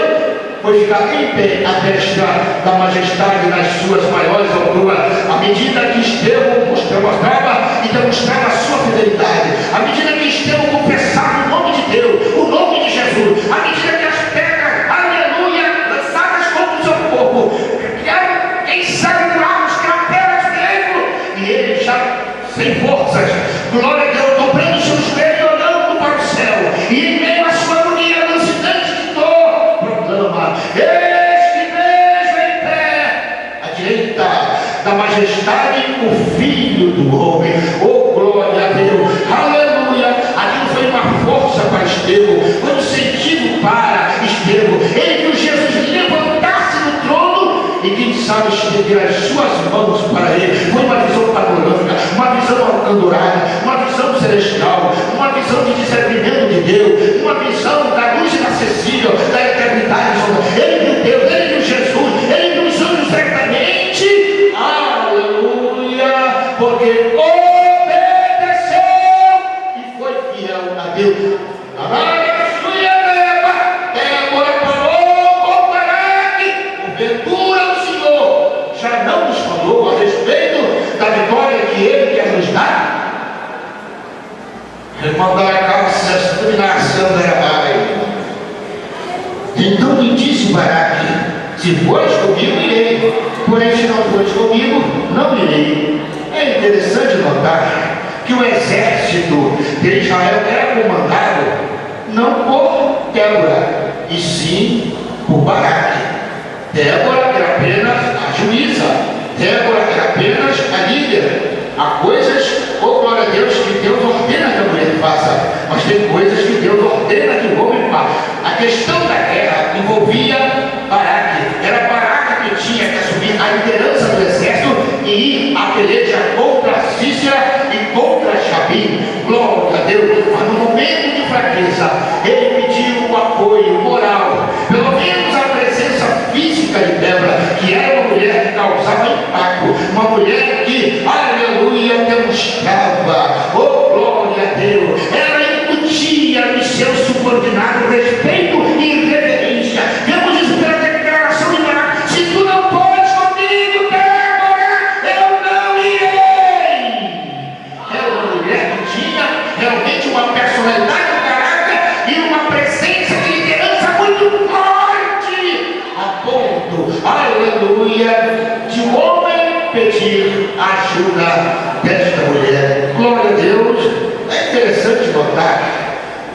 ficar em pé à destra da majestade nas suas maiores alturas. À medida que Estevão mostrava e demonstrava a sua fidelidade, à medida que Estevão confessava o nome de Deus, o nome de Jesus, à medida que as pedras, aleluia, lançadas contra o seu corpo, quem sabe os crateras mesmo, e ele já sem forças, glória a Deus, dobrando seus joelhos e olhando para o céu, e em meio à sua agonia, lancinante de dor, proclama: este mesmo em pé, à direita da majestade, o Filho do Homem. Oh, glória a Deus, aleluia. Aquilo foi uma força para Estevão, foi um incentivo para Estevão. Ele viu Jesus levantar-se no trono e quem sabe estender as suas mãos para ele. Foi uma visão panorâmica, uma visão andorada, uma visão celestial, uma visão de discernimento de Deus, uma visão da luz inacessível, da eternidade. Ele viu Deus, ele viu Jesus, ele viu os anjos certamente, aleluia, porque obedeceu e foi fiel a Deus. Porventura o Senhor já não nos falou a respeito da vitória que Ele quer nos dar? Remandar a calça, dominação da Pai. Então me disse Baraque: se fores comigo, irei, porém se não fores comigo, não irei. É interessante notar que o exército de Israel era comandado não por Débora, e sim por Baraque. Débora era apenas a juíza, Débora era apenas a líder. Há coisas, oh glória a Deus, que Deus ordena que a mulher faça, mas tem coisas que Deus ordena que o homem faça. A questão da guerra envolvia Baraque. Era Baraque que tinha que assumir a liderança do exército e ir à peleja contra Sísera e contra Jabim. Glória a Deus. Mas no momento de fraqueza, ele pediu o apoio moral, pelo menos a presença física de Débora, que era uma mulher que causava impacto, uma mulher que, aleluia, demonstrava, oh glória a Deus, ela incutia em seu subordinado respeito e reverência. Vemos isso pela declaração de Baraque: se tu não podes comigo, Débora, eu não irei. Era uma mulher que tinha realmente uma personalidade, um caráter e uma presença de liderança muito forte, a ponto, aleluia, de um homem pedir a ajuda desta mulher. Glória a Deus. É interessante notar,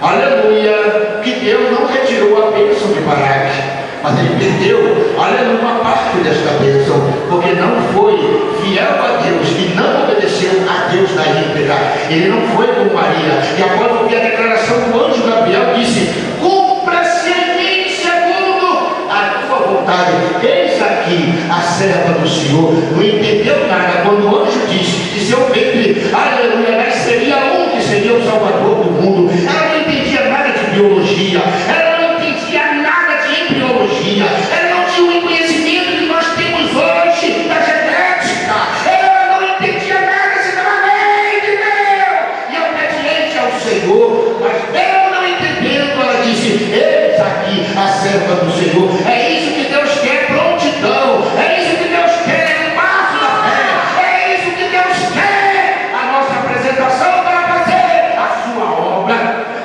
aleluia, que Deus não retirou a bênção de Baraque, mas ele perdeu, aleluia, uma parte desta bênção, porque não foi fiel a Deus e não obedeceu a Deus na íntegra. Ele não foi com Maria, e após ouvir a declaração do anjo Gabriel, disse: cumpra-se em mim segundo a tua vontade. Eis aqui a serva do Senhor. Não entendeu nada quando o anjo disse que seu ventre, aleluia, nasceria um que seria o Salvador do mundo. Ela não entendia nada de biologia, ela não entendia nada de embriologia, ela não tinha o conhecimento que nós temos hoje da genética, ela não entendia nada, senão amém de Deus e obediente ao Senhor. Mas Deus não entendendo, ela disse: eis aqui a serva do Senhor. É isso que Deus quer, prontidão. É isso que Deus quer, o passo da fé. É isso que Deus quer, a nossa apresentação para fazer a sua obra.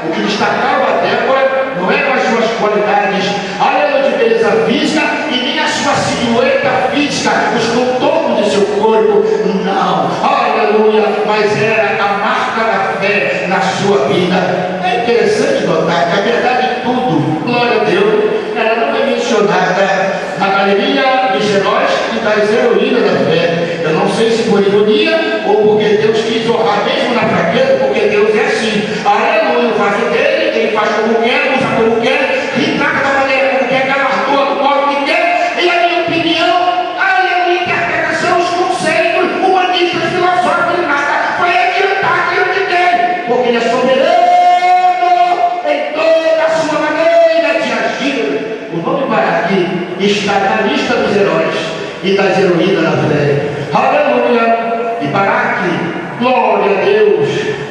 O que destacava a Débora não eram as suas qualidades, aleluia, de beleza física, e nem a sua silhueta física, os contornos de seu corpo, não, aleluia, mas era a marca da fé na sua vida. É interessante notar que a verdade de tudo, glória a Deus, ela não é mencionada na galeria dos heróis e das heroínas da fé. Eu não sei se por ironia ou porque Deus quis honrar mesmo na fraqueza, porque Deus é assim, aleluia, faz o dele, ele faz como quer, usa como quer, retrata da maneira como quer, galardoa do modo que quer. E a minha opinião, aleluia, interpretação, os conceitos humanistas, filosóficos, nada vai adiantar aquilo que tem, porque ele é soberano em toda a sua maneira de agir. O nome Baraque está na lista dos heróis e das heroínas da fé. Aleluia! E Baraque, glória a Deus,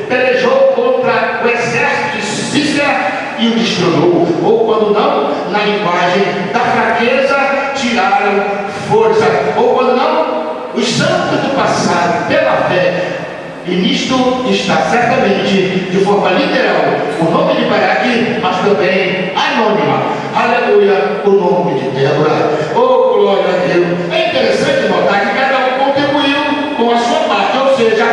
pelejou contra o exército de Cícera e o destronou. Ou quando não, na linguagem da fraqueza, tiraram força. Ou quando não, os santos do passado, pela fé. E nisto está certamente, de forma literal, o nome de Baraque, mas também anônima. Aleluia, o nome de Débora. Oh, glória a Deus. É interessante notar que cada um contribuiu com a sua parte, ou seja,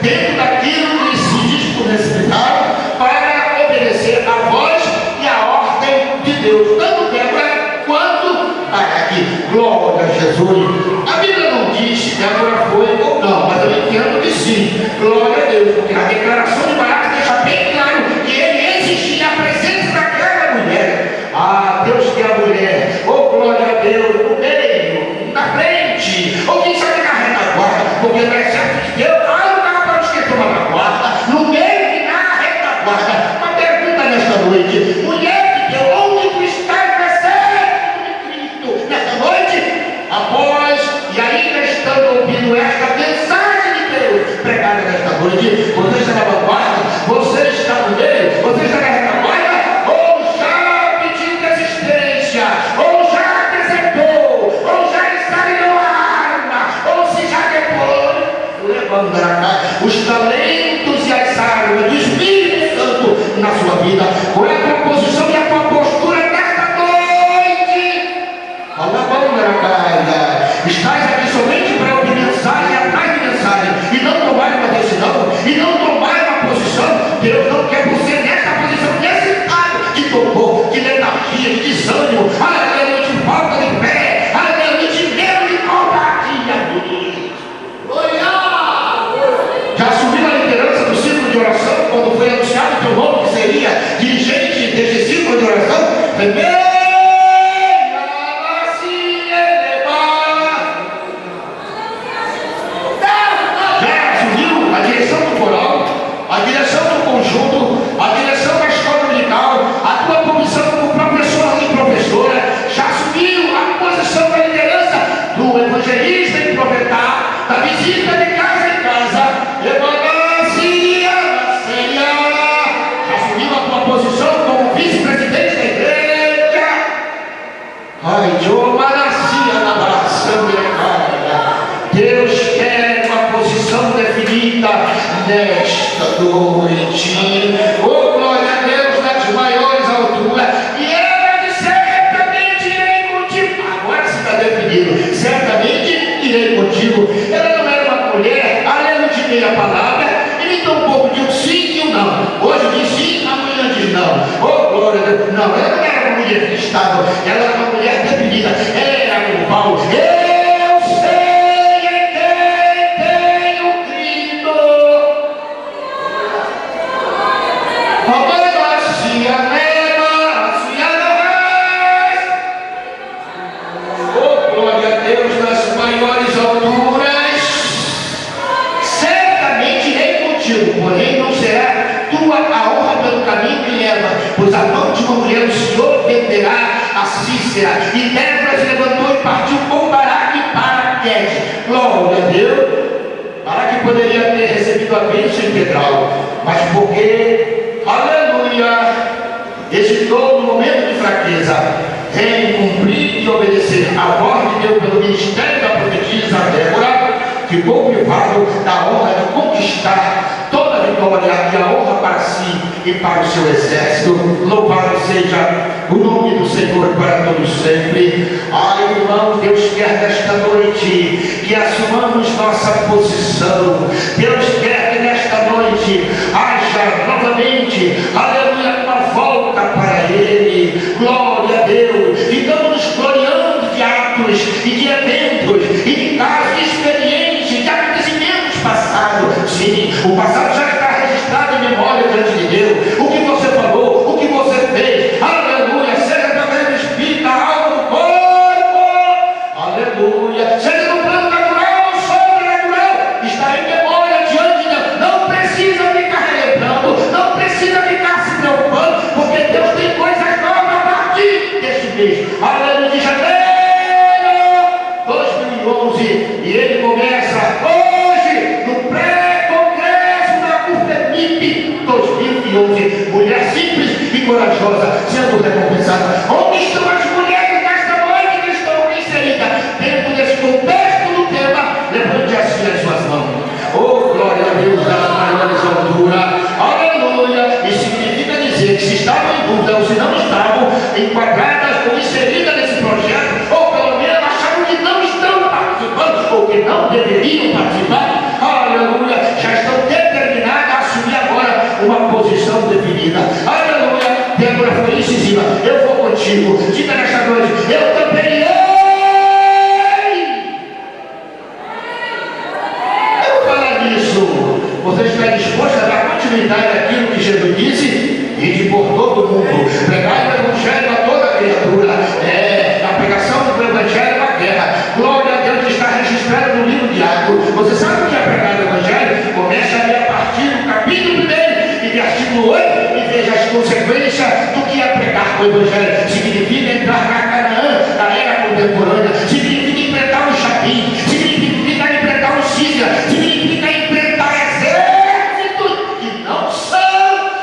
dentro daquilo que se disponibilizaram para obedecer a voz e a ordem de Deus. Tanto Débora quanto Baraque. Glória a Jesus. A Bíblia não diz se Débora foi ou não, mas eu entendo que sim. Glória a Deus, porque a declaração de Baraque deixa bem claro que ele exigia a presença daquela mulher. Ah, Deus quer a mulher, oh glória a Deus, no meio, na frente, ou quem sabe na retaguarda, porque no exército de Deus, não dá para esquecer uma retaguarda, no meio e na retaguarda. Uma pergunta nesta noite: mulher de Deus, onde tu estás presente de Cristo nesta noite? Após, e ainda estando ouvindo esta mensagem de Deus pregada nesta noite, você está na vanguarda, você está no meio, você está na retaguarda, ou já pediu desistência, ou já desertou, ou já está em arma, ou se já depois, levando para cá os talentos e as armas do Espírito Santo na sua vida. Qual é a tua posição e a tua postura nesta noite? Estás aqui somente para ouvir mensagem atrás de mensagem e não tomar uma decisão e não tomar uma posição. Deus não quer você nesta posição, nesse estado de torpor, de letargia, de desânimo, aleluia, de falta de fé, aleluia, de medo, de covardia. Já assumiu a liderança do círculo de oração quando foi anunciado teu nome que seria dirigente deste círculo de oração? A direção do conjunto, a direção da escola dominical, a tua posição como professor e professora, já assumiu a posição da liderança do evangelista e profetar, da visita de casa em casa, já assumiu a tua posição como vice-presidente da igreja. Ai, Deus quer uma posição definida nesta noite. Oh, glória a Deus nas maiores alturas. E ela diz: certamente irei contigo. Agora se está definido: certamente irei contigo. Ela não era uma mulher, aleluia, de meia palavra, e nem tão pouco de um sim e um não. Hoje diz sim, amanhã diz não. Oh, glória a Deus. Não, ela não era uma mulher estável, ela era uma mulher definida. Ela era como Paulo. Porém, não será tua a honra pelo caminho que leva, pois a mão de uma mulher o Senhor venderá a Cícera. E Débora se levantou e partiu com Baraque para Quede. Glória a Deus. Baraque poderia ter recebido a bênção integral, mas porque, aleluia, hesitou no momento de fraqueza em cumprir e obedecer a voz de Deus pelo ministério da profetisa Débora, ficou privado da honra de conquistar toda a vitória e a honra para si e para o seu exército. Louvado seja o nome do Senhor para todos sempre. Ai, irmão, Deus quer nesta noite que assumamos nossa posição. Deus quer que nesta noite haja novamente, aleluia, uma volta para Ele. Glória a Deus. E estamos nos gloriando de atos e de eventos e de casos de experiências, de acontecimentos passados. Sim, o passado já está registrado em memória diante de Deus. O que você falou, o que você fez, aleluia, seja através do Espírito, da alma, do corpo, aleluia, seja no plano natural ou sobrenatural, está em memória diante de Deus. Não precisa ficar relembrando, não precisa ficar se preocupando, porque Deus tem coisas novas a partir deste mês, aleluia, de janeiro 2011, e ele começa hoje no pré-congresso da CUFEMIP 2011. Mulher simples corajosa sendo recompensada. Onde estão as mulheres desta noite que estão inseridas dentro desse contexto do tema? Levante assim as suas mãos. Oh, glória a Deus, das maiores alturas. Aleluia. Isso significa dizer que se estavam em dúvida ou se não estavam enquadradas ou inseridas nesse projeto, ou pelo menos acharam que não estão participando ou que não deveriam participar, aleluia, já estão determinadas a assumir agora uma posição definida. Aleluia. Débora foi incisiva. Eu vou contigo. Diga nesta noite: eu também irei. Eu vou falar nisso. Você está disposto a dar continuidade àquilo que Jesus disse? E de por todo mundo pregar o Evangelho a toda criatura. A pregação do Evangelho é uma guerra. Glória a Deus, que está registrado no livro de Atos. Você sabe o que é pregar o Evangelho? Começa a ler a partir do capítulo 1 e versículo 8 e veja as consequências do que é pregar o Evangelho. Significa entrar na Canaã, na era contemporânea. Significa enfrentar o Chapim. Significa enfrentar o Síria. Significa enfrentar exércitos que não são,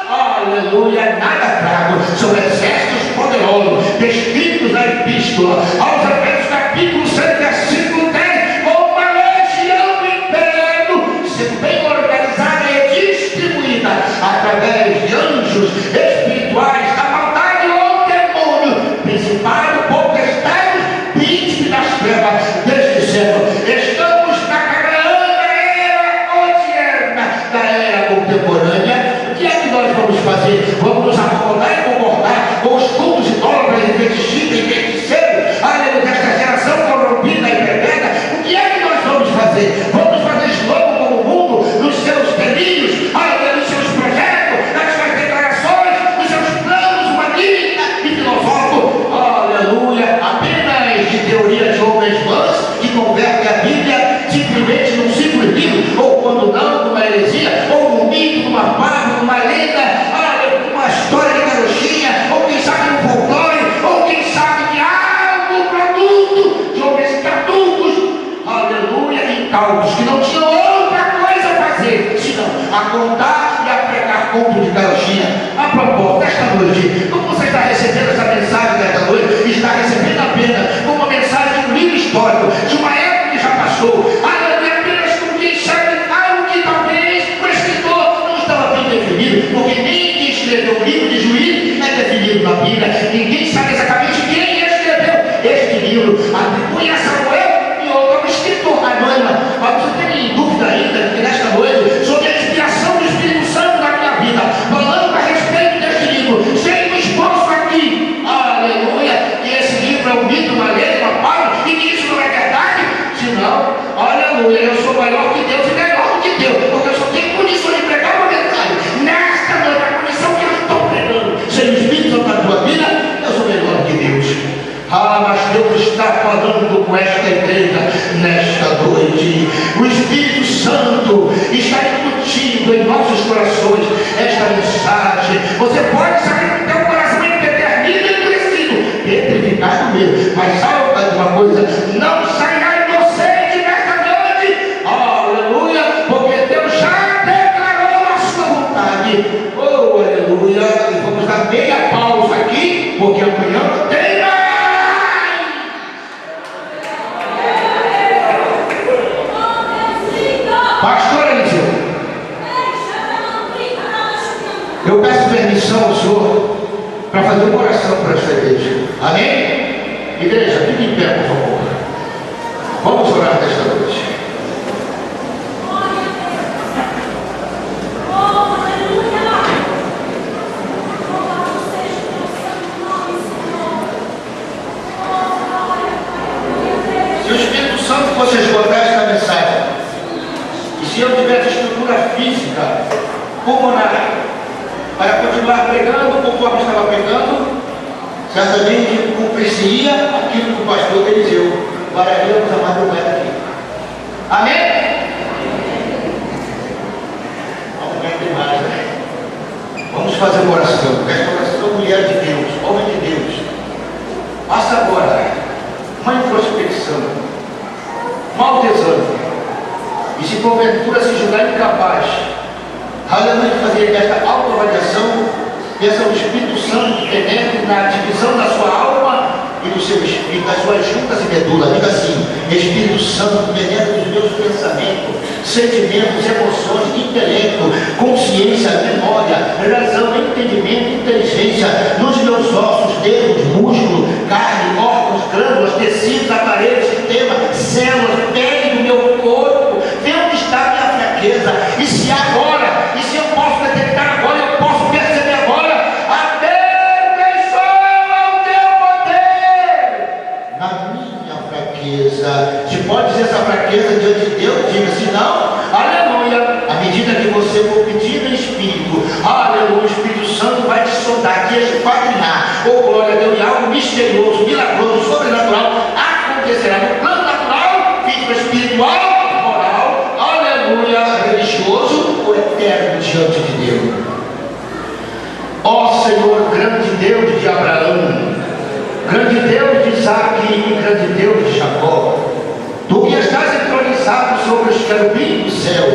aleluia, nada fraco. São exércitos poderosos, descritos na epístola aos Efésios, capítulo 6, versículo 10, com uma legião do inferno, sendo bem organizada e distribuída através de anjos espirituais, da maldade ou demônio, principado, potestades, príncipe das trevas deste século. Estamos na Canaã da era odierna, da era contemporânea. O que é que nós vamos fazer? Vamos nos acomodar e concordar com os cultos idólatras e fetichistas e feiticeiros, aleluia, desta geração corrompida e perversa? O que é que nós vamos fazer? Vamos fazer slogan como o mundo, nos seus delírios, aleluia, nos seus projetos, nas suas declarações, nos seus planos humanistas e filosóficos, aleluia, apenas de teoria de homens vãs que convertem a Bíblia simplesmente num simples livro, ou quando não, numa heresia, ou num mito, numa fábula, numa lenda, uma história de carochinha, ou quem sabe no folclore, ou quem sabe de algo produto de homens adultos, aleluia, incautos, que não tinham outra coisa a fazer senão a contar e a pregar conto de carochinha. A propósito, desta noite, como você está recebendo essa mensagem desta noite, está recebendo apenas uma mensagem de um livro histórico, de uma época que já passou, aleluia, apenas com quem sabe algo que talvez o escritor não estava bem definido, porque nem quem escreveu o livro de Juízes é definido na Bíblia. Ninguém sabe exatamente quem escreveu este livro. Atribui a Samuel e outro ao escritor anônimo. Mas você tem dúvida ainda que nesta noite, sobre a inspiração do Espírito Santo na minha vida, falando a respeito deste livro, sem um esforço aqui, aleluia, que esse livro é um mito, uma lei, uma palavra, e que isso não é verdade? Senão, aleluia, eu sou maior que Deus e melhor do que Deus, porque eu só tenho condições de pregar uma mensagem. Nesta noite, a condição que eu estou pregando, sem o Espírito Santo na tua vida, eu sou melhor do que Deus. Mas Deus está falando com esta igreja nesta noite. O Espírito Santo está incutindo em nossos corações esta mensagem. Você pode sair do teu coração empedernido e endurecido, petrificado mesmo, mas saiba de uma coisa: não sairá inocente nesta noite, aleluia, porque Deus já declarou a sua vontade. Oh, aleluia. E vamos dar meia pausa aqui, porque amanhã tem mais. Pastor Eliseu, eu peço permissão ao Senhor para fazer uma oração para esta igreja. Amém? Igreja, fique em pé, por favor. Vamos orar nesta noite. Se o Espírito Santo fosse esgotar esta mensagem, e se eu tivesse estrutura física, pulmonar, para continuar pregando conforme estava pregando, certamente cumprir-se-ia aquilo que o pastor Eliseu pararíamos a madrugada aqui. Amém? Vamos ver demais, né? Vamos fazer uma oração. Esta oração, mulher de Deus, homem de Deus, faça agora uma introspecção, um autoexame. E se porventura se julgar incapaz, aleluia, de fazer esta autoavaliação, Peça ao Espírito Santo que penetre na divisão da sua alma e do seu espírito, das suas juntas e medula. Diga assim: Espírito Santo, penetra os meus pensamentos, sentimentos, emoções, intelecto, consciência, memória, razão, entendimento, inteligência, nos meus ossos, dedos, músculo, carne, órgãos, glândulas, tecidos, aparelhos, sistema, células, pele do meu corpo. Vê onde está a minha fraqueza, e se agora, e se eu posso detectar agora, eu posso perceber agora, aperfeiçoa o teu poder na minha fraqueza. Se pode dizer essa fraqueza diante de Deus, diga se não, aleluia. À medida que você for pedir no Espírito, aleluia, o Espírito Santo vai te sondar, te esquadrinhar. Oh, glória a Deus, e algo misterioso, milagroso, sobrenatural acontecerá no plano natural, físico, espiritual, moral, aleluia, religioso ou eterno diante de Deus. Ó Senhor, grande Deus de Abraão, grande Deus de Isaac e grande Deus de Jacó, tu que estás entronizado sobre os querubins do céu,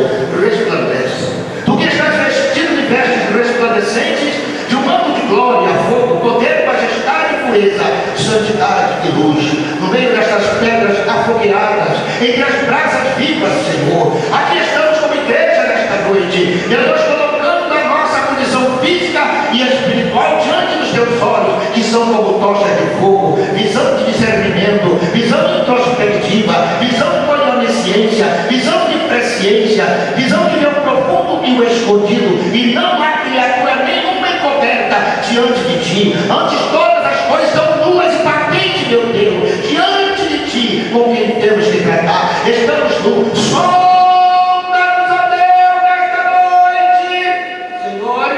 resplandece. Tu que estás vestido de vestes resplandecentes, de um manto de glória, fogo, poder, majestade e pureza, santidade e luz, no meio destas pedras afogueadas, entre as brasas vivas, Senhor. Aqui estamos como igreja nesta noite, e nós colocando a nossa condição física e espiritual diante dos teus olhos, que são como tochas de fogo, visão de discernimento, visão introspectiva, visão de onisciência, visão de presciência, visão de ver o profundo e o escondido, e não há criatura nenhuma encoberta diante de ti. Antes todas as coisas são nuas e patentes, meu Deus, diante de ti, com quem temos que tratar. Estamos nus. Sonda-nos, ó Deus, nesta noite, Senhor.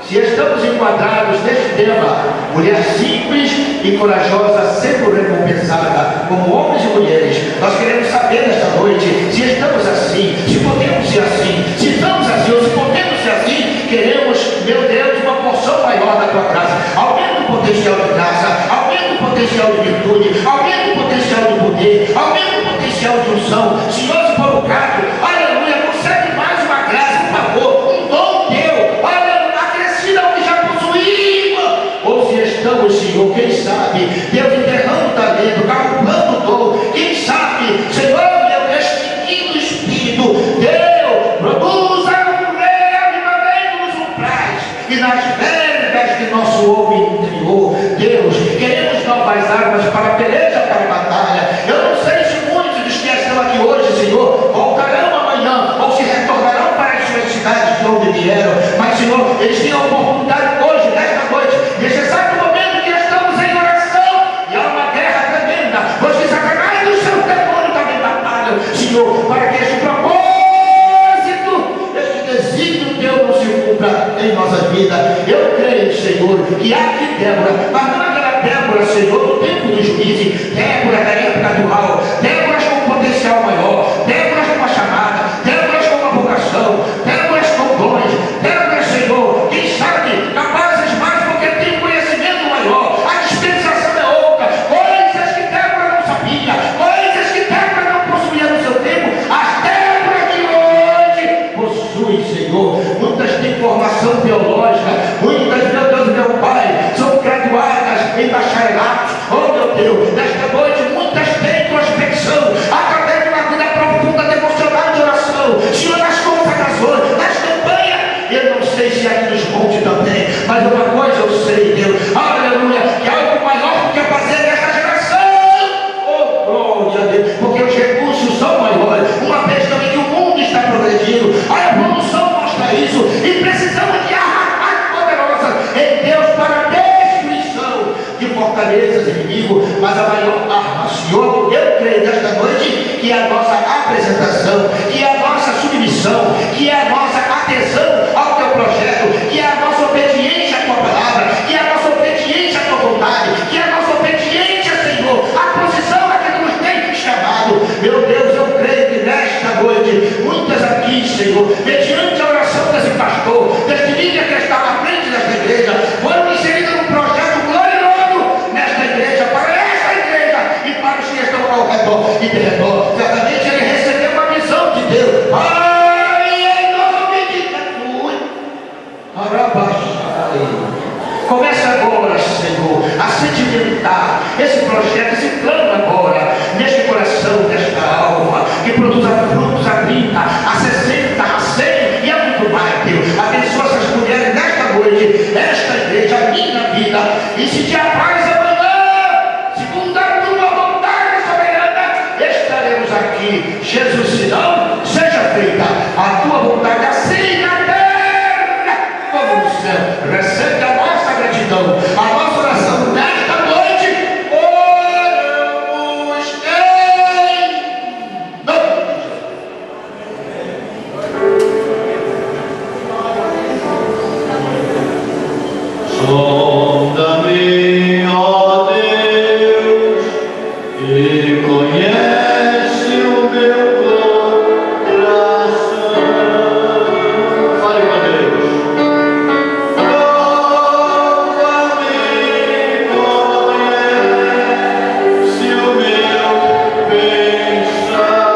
Se estamos enquadrados neste tema, mulher simples e corajosa, sempre recompensada, como homens e mulheres, nós queremos saber nesta noite se estamos assim, se podemos ser assim, se estamos assim ou se podemos ser assim. Queremos, meu Deus, uma porção maior da tua graça. Aumenta o potencial de graça, aumenta o potencial de virtude, aumenta o potencial de poder, aumenta o potencial de unção. Senhor, se for o caso, aleluia, concede mais uma graça, por favor, um dom teu, aleluia, acrescida ao que já possuímos. Ou se estamos, Senhor, quem sabe, Deus enterrando talento, calculando o dom, quem sabe, Senhor, meu extinguindo Espírito, Deus, produza um reavivamento nos umbrais e nas vergas de nosso homem interior. Deus, queremos novas armas para a peleja, para a batalha. Eu não sei se muitos dos que estão aqui hoje, Senhor, voltarão amanhã ou se retornarão para as suas cidades de onde vieram, mas, Senhor, eles têm a oportunidade hoje, nesta noite, nesse exato momento que estamos em oração, e há uma guerra tremenda, pois que Satanás e o seu demônio também batalham, Senhor, para que este propósito, este desígnio teu não se cumpra em nossa vida. Eu creio, Senhor, que há aqui Débora, mas não aquela Débora, Senhor, do tempo do juízo, Débora da época atual, Déboras com potencial maior, Déboras com uma chamada, Déboras com uma vocação, Déboras com dons, Déboras, Senhor, quem sabe, capazes mais porque tem conhecimento maior, a dispensação é outra, coisas que Débora não sabia, coisas que Débora não possuía no seu tempo, as Déboras de hoje possuem, Senhor. Muitas têm formação teológica, muitas, meu Deus, meu Pai, são graduadas em bacharelatos. Oh, meu Deus, nesta noite muitas têm prospecção através de uma vida profunda, devocional de oração, Senhor, nas consagrações, nas campanhas. Eu não sei se aqui nos montes também, mas uma coisa eu sei, Deus, aleluia, que há algo maior do que fazer nesta geração. Oh, glória a Deus, porque os recursos são maiores, uma vez também que o mundo está progredindo, a evolução mostra isso, e precisamos de armas poderosas em Deus para destruição de fortalezas inimigo. Mas a maior arma, Senhor, eu creio nesta noite que é a nossa apresentação, que é a nossa submissão, que é a nossa adesão ao teu projeto, que é a nossa obediência à tua palavra, que é a nossa obediência à tua vontade, que é a nossa obediência, Senhor, à posição a que tu nos tem chamado. Meu Deus, eu creio que nesta noite, muitas aqui, Senhor, mediante a oração desse pastor, deste líder que está à frente desta igreja, foram inseridos num projeto glorioso nesta igreja, para esta igreja e para os que estão ao redor e de redor. Certamente ele recebeu uma visão de Deus, Senhor, a sedimentar esse projeto, esse plano agora, neste coração, nesta alma, que produza frutos a 30, a 60, a 100 e a muito mais, Deus. Abençoa essas mulheres nesta noite, esta igreja, a minha vida, e se te apraz amanhã, segundo a tua vontade soberana, estaremos aqui. Jesus, se não, seja feita a tua vontade, assim na terra como no céu. Recebe a nossa gratidão, a nossa oração nesta noite. Oramos em nome de Jesus. Sonda-me, ó Deus, e conhece o meu coração. Fale com Deus. Prova-me, conhece o meu pensar.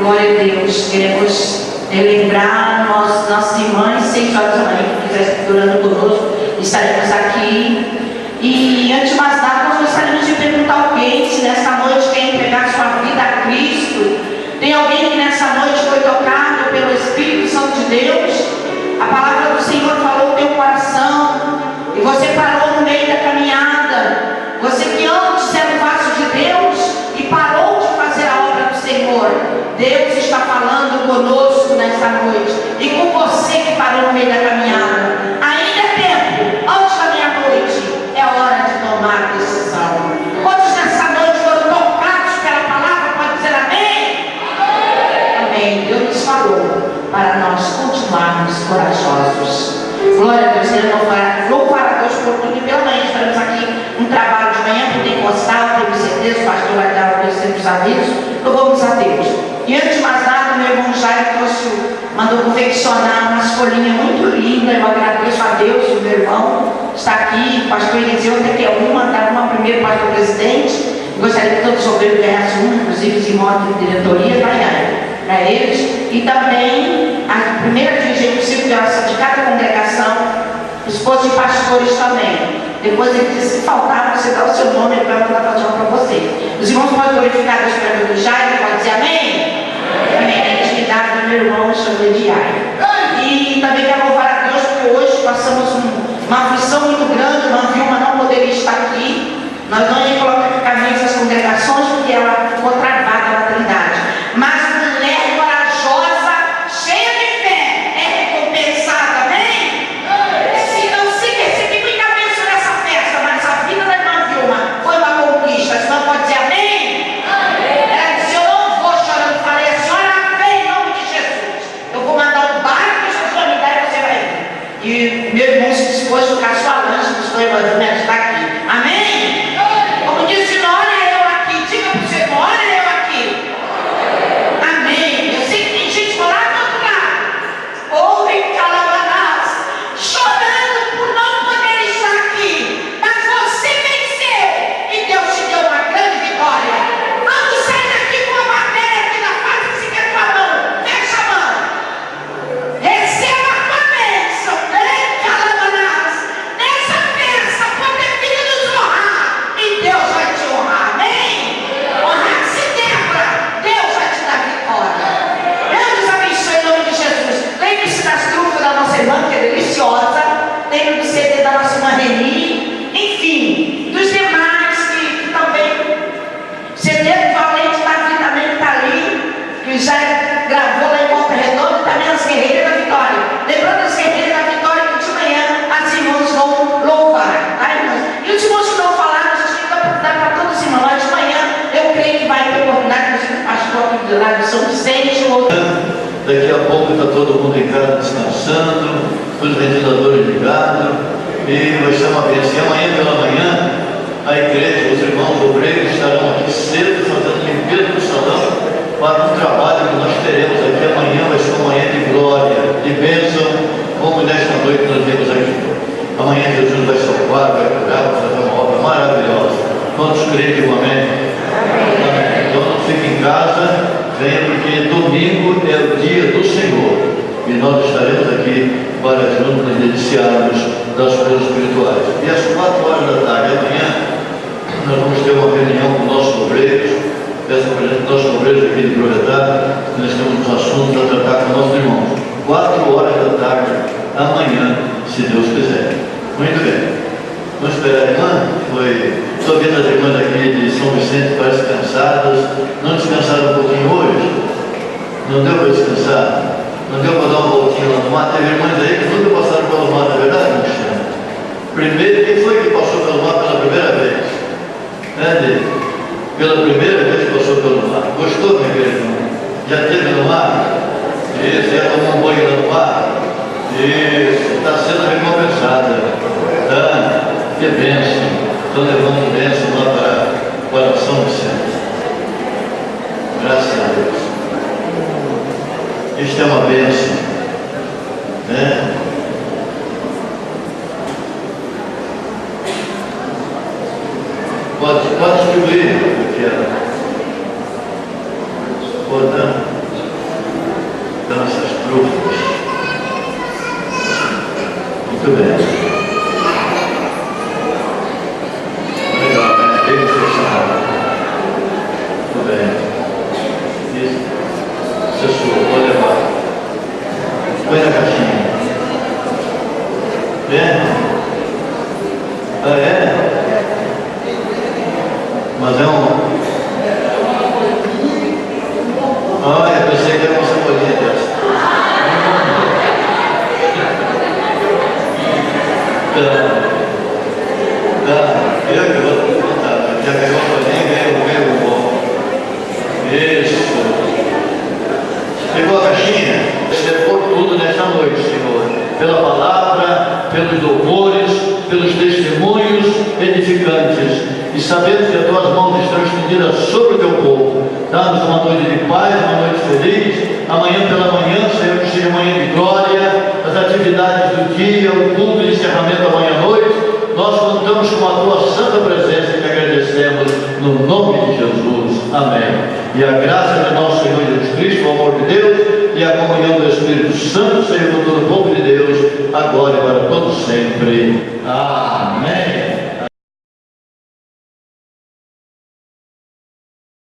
Glória a Deus. Queremos relembrar nossas irmãs, 6 horas da manhã, que quiser durando conosco, estaremos aqui. E antes de mais nada, nós gostaríamos de perguntar a alguém se nessa noite quer entregar sua vida a Cristo. Tem alguém que nessa noite foi tocado pelo Espírito Santo de Deus? A palavra do Senhor falou no teu coração e você parou no meio da caminhada. Você que antes era um vaso de Deus e parou de fazer a obra do Senhor. Deus está falando conosco nessa noite e com você que parou no meio da caminhada. Ainda é tempo, antes da meia-noite, é hora de tomar decisão. Quantos nessa noite foram tocados pela palavra? Pode dizer amém? Amém. Deus nos falou para nós continuarmos corajosos. Glória a Deus. Queremos louvar a Deus por tudo. E pela manhã estaremos aqui um trabalho de manhã pentecostal. Tenho certeza, o pastor vai dar os avisos. Louvamos a Deus. E antes de mais nada, meu irmão Jair mandou confeccionar umas folhinhas muito lindas. Eu agradeço a Deus, o meu irmão está aqui. O pastor Eliseu até quer uma, dar uma primeiro para o presidente. Gostaria que todos os obreiros ganhassem uma, inclusive os irmãos de diretoria, para eles. E também a primeira dirigente do círculo de oração de cada congregação, esposa de pastores também. Depois ele disse: se faltar, você dá o seu nome, ele vai mandar fazer uma para você. Os irmãos podem glorificar Deus para ver do Jair, pode dizer amém? Amém. A intimidade do meu irmão, chamei de Jair. E também quero louvar a Deus, porque hoje passamos uma aflição muito grande. Uma Vilma não poderia estar aqui. Nós não ia colocar caminhos das congregações, porque ela ficou travada na Trindade. Mas e já gravou lá em Volta Redonda também as Guerreiras da Vitória. Lembrando as Guerreiras da Vitória que de manhã as irmãs vão louvar, tá, irmãs? E os irmãos que não falaram, a gente tem que dar para todos os irmãos. Mas de manhã eu creio que vai ter oportunidade, inclusive o pastor aqui do lado de São Vicente, o outro. Daqui a pouco está todo mundo em casa descansando, os ventiladores ligados, e vai ser uma bênção. E amanhã pela manhã, a igreja, os irmãos obreiros estarão aqui cedo fazendo limpeza do salão para um trabalho que nós teremos aqui amanhã. Vai ser uma manhã de glória, de bênção, como nesta noite nós vimos aqui. Amanhã Jesus vai salvar, vai curar, vai fazer uma obra maravilhosa. Quantos creem, digam amém? Amém. Então não fique em casa, venha, porque domingo é o dia do Senhor e nós estaremos aqui para juntos nos deliciarmos das coisas espirituais. E às 4 horas da tarde, amanhã, nós vamos ter uma reunião com nossos obreiros. Peço para os nossos obreiros aqui de projetar, nós temos uns assuntos a tratar com nossos irmãos. 4 horas da tarde, amanhã, se Deus quiser. Muito bem. Vamos esperar a irmã? Estou vendo as irmãs aqui de São Vicente, parecem cansadas. Não descansaram um pouquinho hoje? Não deu para descansar? Não deu para dar um pouquinho lá no mar? Teve irmãs aí que nunca passaram pelo mar, na verdade, Cristiano? Primeiro, quem foi que passou pelo mar pela primeira vez? Pela primeira vez que passou pelo mar. Gostou, minha querida irmã? Já esteve no mar? Isso, já tomou um banho no mar? Isso, está sendo recompensada. Que bênção. Estou levando bênção lá para São Vicente. Graças a Deus. Isto é uma bênção. Né? Pode distribuir o que era. Dando essas trufas. Muito bem. Põe na caixinha. Mas é um... eu pensei que era uma cebolinha dessa. Eu que vou contar. Já pegou a folhinha, ganhou o bom. Isso. Pegou a caixinha? Você for tudo nesta noite, Senhor, pela palavra, pelos louvores, pelos testemunhos edificantes, e sabemos que as tuas mãos estão estendidas sobre o teu povo. Dá-nos uma noite de paz, uma noite feliz. Amanhã pela manhã, Senhor, que seja manhã de glória, as atividades do dia, o culto de encerramento amanhã à noite. Nós contamos com a tua santa presença e te agradecemos no nome de Jesus. Amém. E a graça de nosso Senhor Jesus Cristo, o amor de Deus e a comunhão do Espírito Santo, Senhor, com todo o povo de Deus, agora e para todos sempre. Amém.